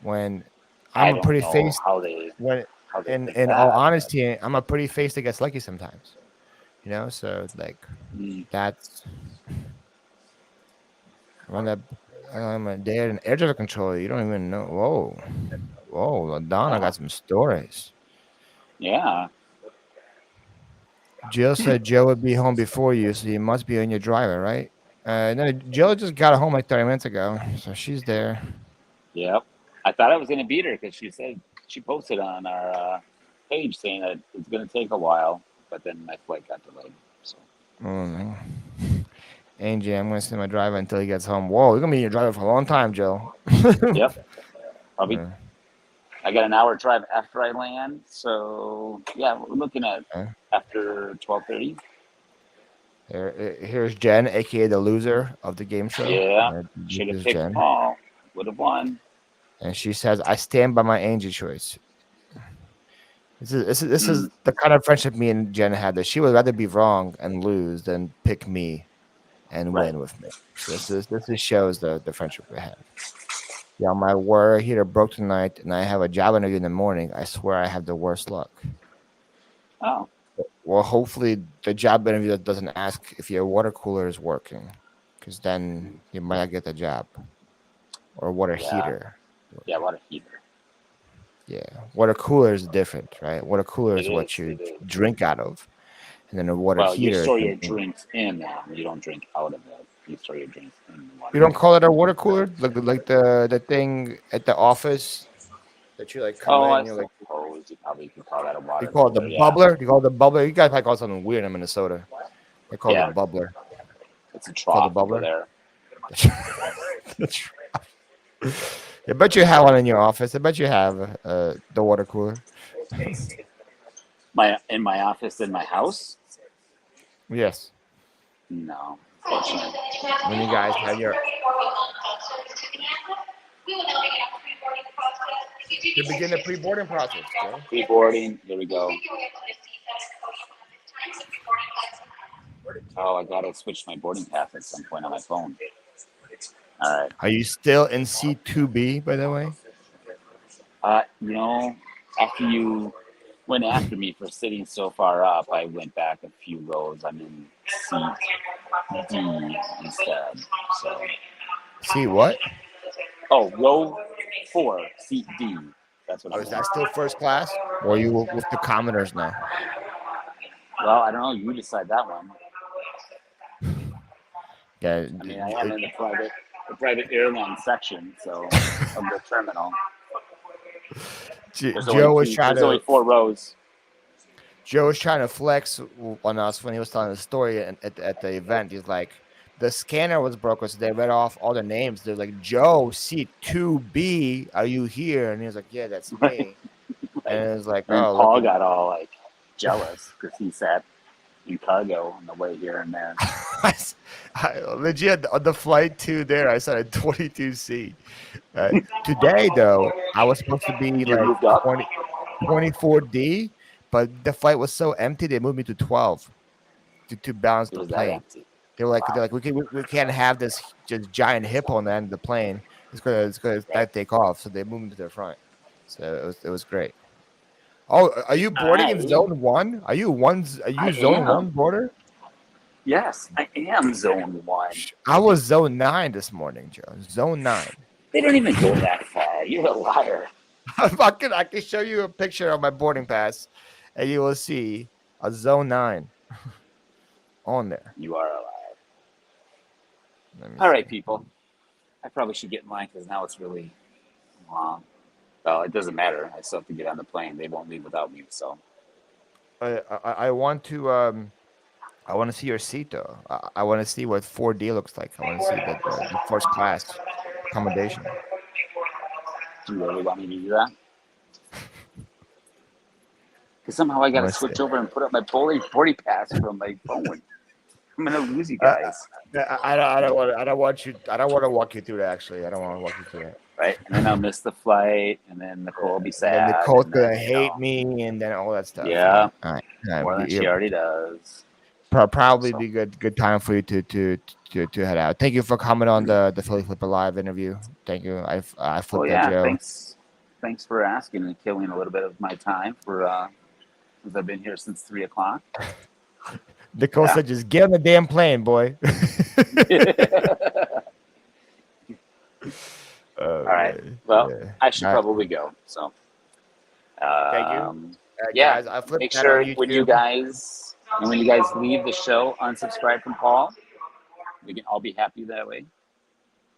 When I I'm a don't pretty know face, how they when think in all that. honesty, I'm a pretty face that gets lucky sometimes. You know, so like that's when that I'm a dead and air traffic controller. You don't even know. Whoa, Donna got some stories. Yeah. Jill said Joe would be home before you, so you must be on your driver, right? No, Jill just got home like 30 minutes ago, so she's there. Yep. I thought I was going to beat her because she said she posted on our page saying that it's going to take a while, but then my flight got delayed. So. Oh no. Angie, I'm gonna stay my driver until he gets home. Whoa, you're gonna be in your driver for a long time, Joe. Yep. Probably. Yeah. I got an hour drive after I land, so yeah, we're looking at after 12:30. Here's Jen, aka the loser of the game show. Yeah, should have This is picked Jen, Paul. Would have won. and she says, "I stand by my Angie choice." This is the kind of friendship me and Jen had. That she would rather be wrong and lose than pick me and Right. win with me. So this shows the friendship we have. Yeah, my water heater broke tonight, and I have a job interview in the morning. I swear I have the worst luck. Oh, Well, hopefully the job interview doesn't ask if your water cooler is working, because then you might not get the job. Or water yeah. heater. Yeah, water heater. Yeah, water cooler is different, right? Water cooler is It what is, you it is. drink out of, and then a water Well, you heater. store your drinks in them. You don't drink out of it. You store your drinks in the water. You don't call it a water cooler, like the thing at the office that you like come in. I And you're like, suppose you probably could call that a water you call it the cooler, bubbler. You call it the bubbler. You guys probably call it something weird in Minnesota. They call Yeah. it the bubbler. It's a Called trough the over bubbler. there. I bet you have one in your office. I bet you have the water cooler. In my office in my house? Yes. No. When you guys have your to begin the pre-boarding process. Okay? Pre-boarding. Here we go. Oh, I gotta switch my boarding pass at some point on my phone. All right. Are you still in C2B, by the way? After you went after me for sitting so far up, I went back a few rows. I'm in seat D instead. So. See what? Oh, row 4, seat D. That's what. Oh, is that still first class, or are you with the commoners now? Well, I don't know. You decide that one. Yeah. I mean, I am in the private airline section, so of the terminal. There's only 4 rows. Joe was trying to flex on us when he was telling the story at the event. He's like, the scanner was broken, so they read off all the names. They're like, Joe, C2B, are you here? And he was like, yeah, that's me. And it was like, and oh, Paul got all like jealous because he sat in cargo on the way here and there. I legit on the flight to there, I sat at 22C. Today, though, I was supposed to be like 24D, but the flight was so empty they moved me to 12 to balance the plane. They were like, we can't have this just giant hippo on the end of the plane. It's gonna take off, so they moved me to the front. So it was great. Oh, are you boarding in zone 1? Are you zone 1 boarder? Yes, I am zone 1. I was zone 9 this morning, Joe. Zone 9. They don't even go that far. You're a liar. I can show you a picture of my boarding pass, and you will see a zone 9 on there. You are a liar. Let me All see. right, people. I probably should get in line because now it's really long. Well, it doesn't matter. I still have to get on the plane. They won't leave without me. So I want to see your seat though. I want to see what 4D looks like. I want to see the first class accommodation. do you really want me to do that? Because somehow I got to switch over and put up my boarding pass from my phone. I'm gonna lose you guys. I don't want to walk you through that. Actually, I don't want to walk you through that. Right, and then I'll miss the flight, and then Nicole will be sad. And then Nicole's gonna then, hate me, and then all that stuff. Yeah, all right. more than she already does. Probably be good time for you to head out. Thank you for coming on the Phlip Live interview. Thank you. I flipped that, Joe. Thanks for asking and killing a little bit of my time for since I've been here since 3 o'clock. Nicole said, "Just get on the damn plane, boy." All right. Well, I should probably go. So, thank you. Yeah. Guys, I flipped make that sure on when you guys leave the show, unsubscribe from Paul. We can all be happy that way.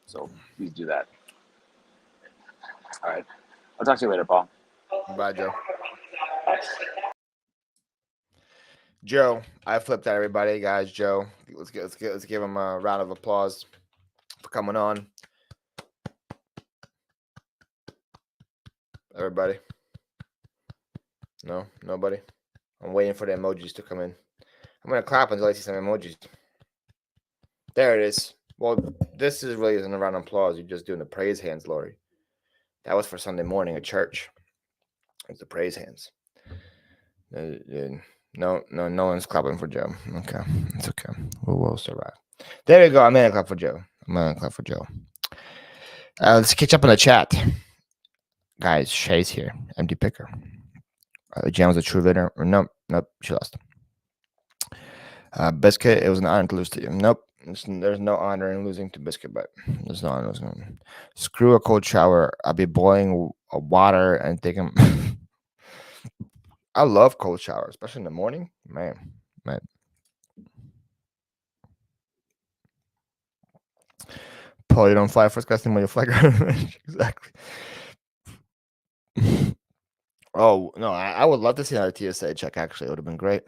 So please do that. All right. I'll talk to you later, Paul. Bye, Joe. Joe, I flipped that, everybody, guys. Joe, let's give him a round of applause for coming on. Everybody. No, nobody. I'm waiting for the emojis to come in. I'm gonna clap until I see some emojis. There it is. Well, this is really isn't a round of applause. You're just doing the praise hands, Lori. That was for Sunday morning at church. It's the praise hands. No one's clapping for Joe. Okay, it's okay. We'll survive. There you go. I'm gonna clap for Joe. Let's catch up on the chat, guys. Shay's here. Empty picker. Jan was a true winner. Nope, she lost. Biscuit, it was an honor to lose to you. Nope, there's no honor in losing to Biscuit, but there's no honor. Screw a cold shower. I'll be boiling water and taking. I love cold showers, especially in the morning. Man. Paul, you don't fly first class when you fly. Exactly. Oh no, I would love to see another TSA check. Actually, it would have been great.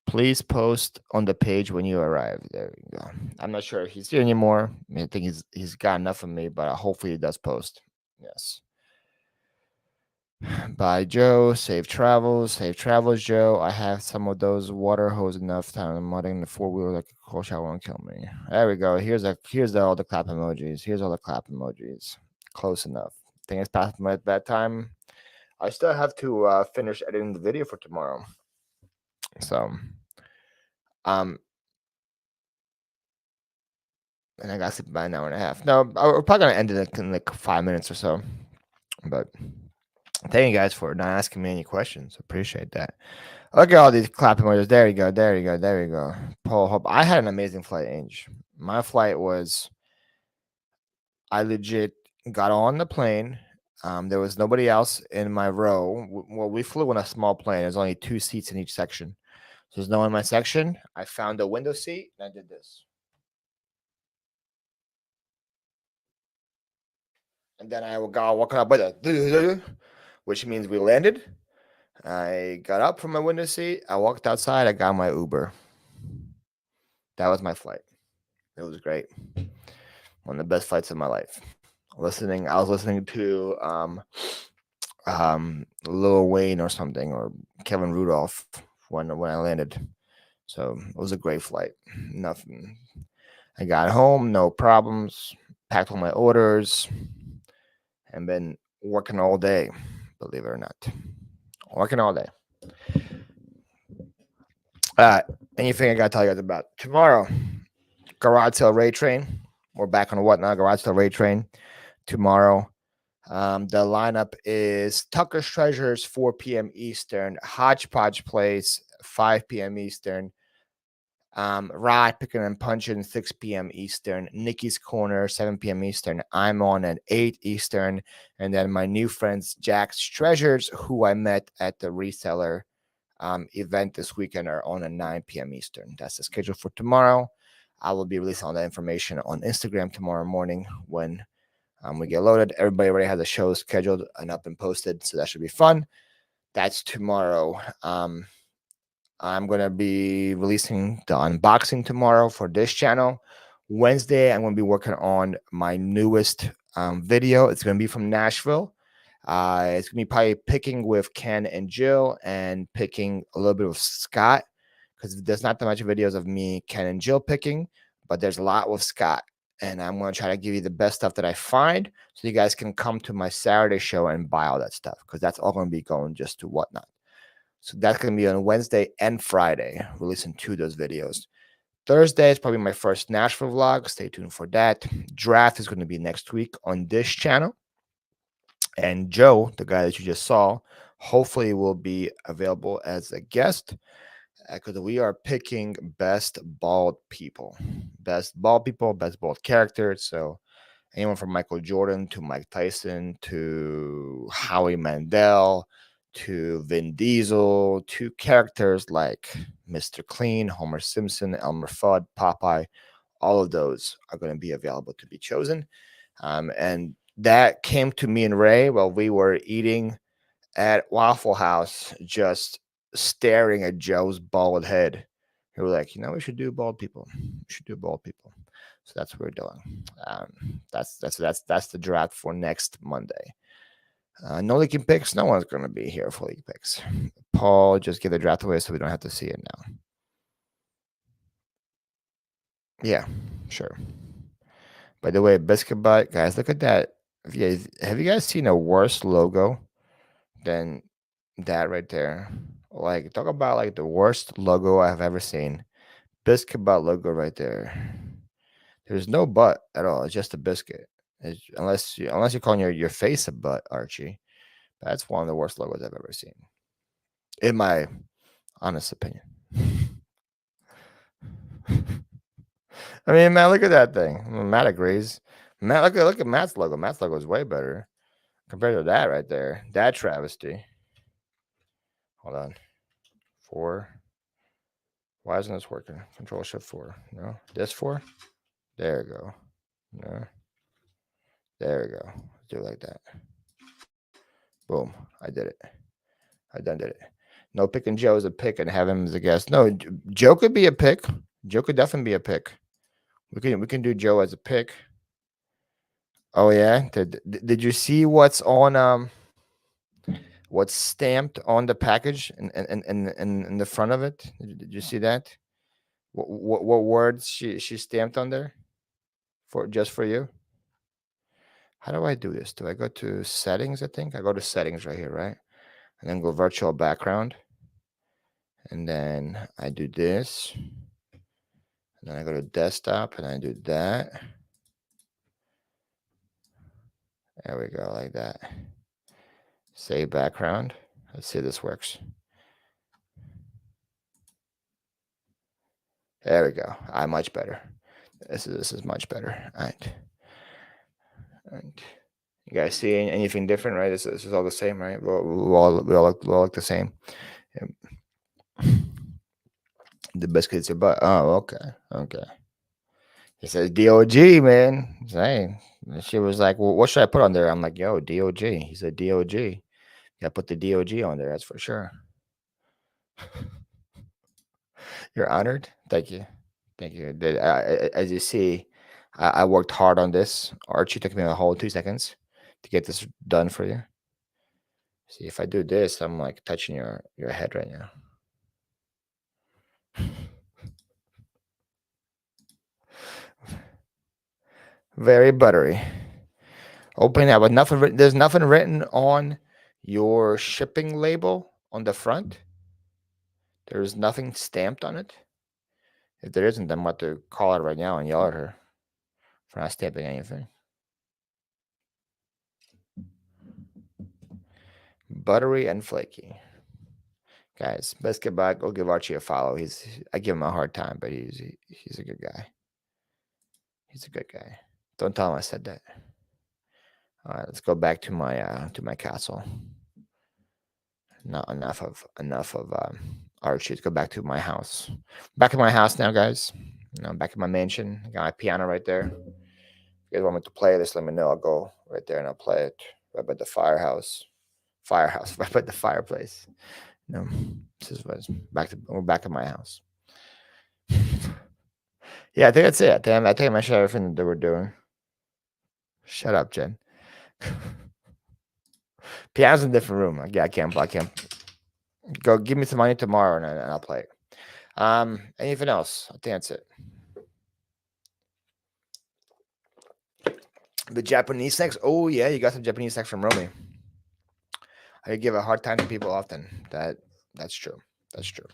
Please post on the page when you arrive. There you go. I'm not sure if he's here anymore. I think he's got enough of me, but hopefully he does post. Yes. Bye, Joe. Safe travels, Joe. I have some of those water hose enough time. I'm mudding the 4-wheeler like a cold shower won't kill me. There we go. Here's all the clap emojis. Close enough. I think it's past my bedtime. I still have to finish editing the video for tomorrow. So, and I got to sleep about an hour and a half. No, we're probably gonna end it in like 5 minutes or so. But thank you guys for not asking me any questions. Appreciate that. Look at all these clap emojis. There you go. Paul Hope. I had an amazing flight, Ange. My flight was. I legit got on the plane. There was nobody else in my row. Well, we flew in a small plane. There's only 2 seats in each section. So there's no one in my section. I found a window seat and I did this. And then I got walking up by the, which means we landed. I got up from my window seat. I walked outside. I got my Uber. That was my flight. It was great. One of the best flights of my life. I was listening to Lil Wayne or something, or Kevin Rudolph when I landed. So it was a great flight. Nothing. I got home, no problems. Packed all my orders, and been working all day. Believe it or not, working all day. Anything I gotta tell you guys about tomorrow? Garage sale raid train. We're back on Whatnot. Garage sale raid train tomorrow. The lineup is Tucker's Treasures 4 p.m. Eastern, Hodgepodge Place 5 p.m. Eastern, Rod picking and punching 6 p.m. Eastern. Nikki's Corner 7 p.m. Eastern. I'm on at 8 Eastern, and then my new friends Jack's Treasures, who I met at the reseller event this weekend, are on at 9 p.m. Eastern. That's the schedule for tomorrow. I will be releasing all that information on Instagram tomorrow morning when we get loaded. Everybody already has a show scheduled and up and posted, so that should be fun. That's tomorrow. I'm going to be releasing the unboxing tomorrow for this channel. Wednesday, I'm going to be working on my newest video. It's going to be from Nashville. It's going to be probably picking with Ken and Jill and picking a little bit of Scott, because there's not that much videos of me, Ken, and Jill picking, but there's a lot with Scott. And I'm going to try to give you the best stuff that I find so you guys can come to my Saturday show and buy all that stuff, because that's all going to be going just to Whatnot. So that's going to be on Wednesday and Friday, releasing 2 of those videos. Thursday is probably my first Nashville vlog. Stay tuned for that. Draft is going to be next week on this channel. And Joe, the guy that you just saw, hopefully will be available as a guest, because we are picking best bald people. Best bald people, best bald characters. So anyone from Michael Jordan to Mike Tyson to Howie Mandel to Vin Diesel to characters like Mr. Clean, Homer Simpson, Elmer Fudd, Popeye. All of those are going to be available to be chosen. And that came to me and Ray while we were eating at Waffle House, just staring at Joe's bald head. We were like, we should do bald people. We should do bald people. So that's what we're doing. That's the draft for next Monday. No leaking picks. No one's going to be here for league picks. Paul, just give the draft away so we don't have to see it now. Yeah, sure. By the way, Biscuit Butt, guys, look at that. Have you guys seen a worse logo than that right there? Like, talk about like the worst logo I've ever seen. Biscuit Butt logo right there. There's no butt at all. It's just a biscuit. Unless you're calling your face a butt, Archie. That's one of the worst logos I've ever seen, in my honest opinion. I mean, man, look at that thing. Matt agrees. Matt, look at Matt's logo. Matt's logo is way better compared to that right there. That travesty. Hold on. 4. Why isn't this working? Control Shift 4. No. This 4. There we go. No. There we go. Do it like that. Boom. I did it. I done did it. No, picking Joe as a pick and have him as a guest. No, Joe could be a pick. Joe could definitely be a pick. We can do Joe as a pick. Oh yeah. Did you see what's on what's stamped on the package in the front of it? Did you see that? What words she stamped on there for just for you? How do I do this? Do I go to settings? I think I go to settings right here, right? And then go virtual background. And then I do this. And then I go to desktop and I do that. There we go, like that. Save background. Let's see if this works. There we go. Much better. This is much better. All right. And you guys see anything different, right? This is all the same, right? We all look the same. The biscuits are butt. Oh, okay. He says DOG, man. Saying she was like, well, what should I put on there? I'm like, yo, DOG. He said DOG. You gotta put the DOG on there. That's for sure. You're honored. Thank you. As you see, I worked hard on this. Archie took me a whole 2 seconds to get this done for you. See, if I do this, I'm like touching your head right now. Very buttery. Open that with nothing. There's nothing written on your shipping label on the front. There's nothing stamped on it. If there isn't, I'm about to call her right now and yell at her for not stamping anything. Buttery and flaky. Guys, let's get back. Go give Archie a follow. I give him a hard time, but he's a good guy. He's a good guy. Don't tell him I said that. All right, let's go back to my castle. Not enough of Archie. Let's go back to my house. Back in my house now, guys. Back in my mansion. I got my piano right there. If you guys want me to play this, let me know. I'll go right there and I'll play it right by the firehouse. Right by the fireplace. This is what's we're back at my house. Yeah, I think that's it. I think I mentioned everything that we're doing. Shut up, Jen. Piano's in a different room. I can't. Go give me some money tomorrow and I'll play it. Anything else? I think that's it. The Japanese snacks. Oh yeah, you got some Japanese snacks from Romy. I give a hard time to people often. That's true. That's true.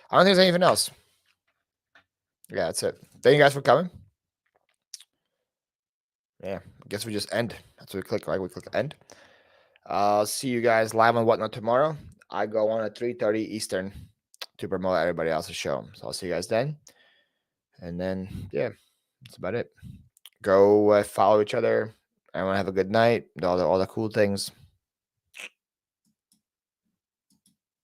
I don't think there's anything else. Yeah, that's it. Thank you guys for coming. Yeah, I guess we just end. That's what we click, right? We click end. I'll see you guys live on Whatnot tomorrow. I go on at 3:30 Eastern to promote everybody else's show. So I'll see you guys then. And then, yeah, that's about it. Go follow each other. Everyone have a good night. All the cool things.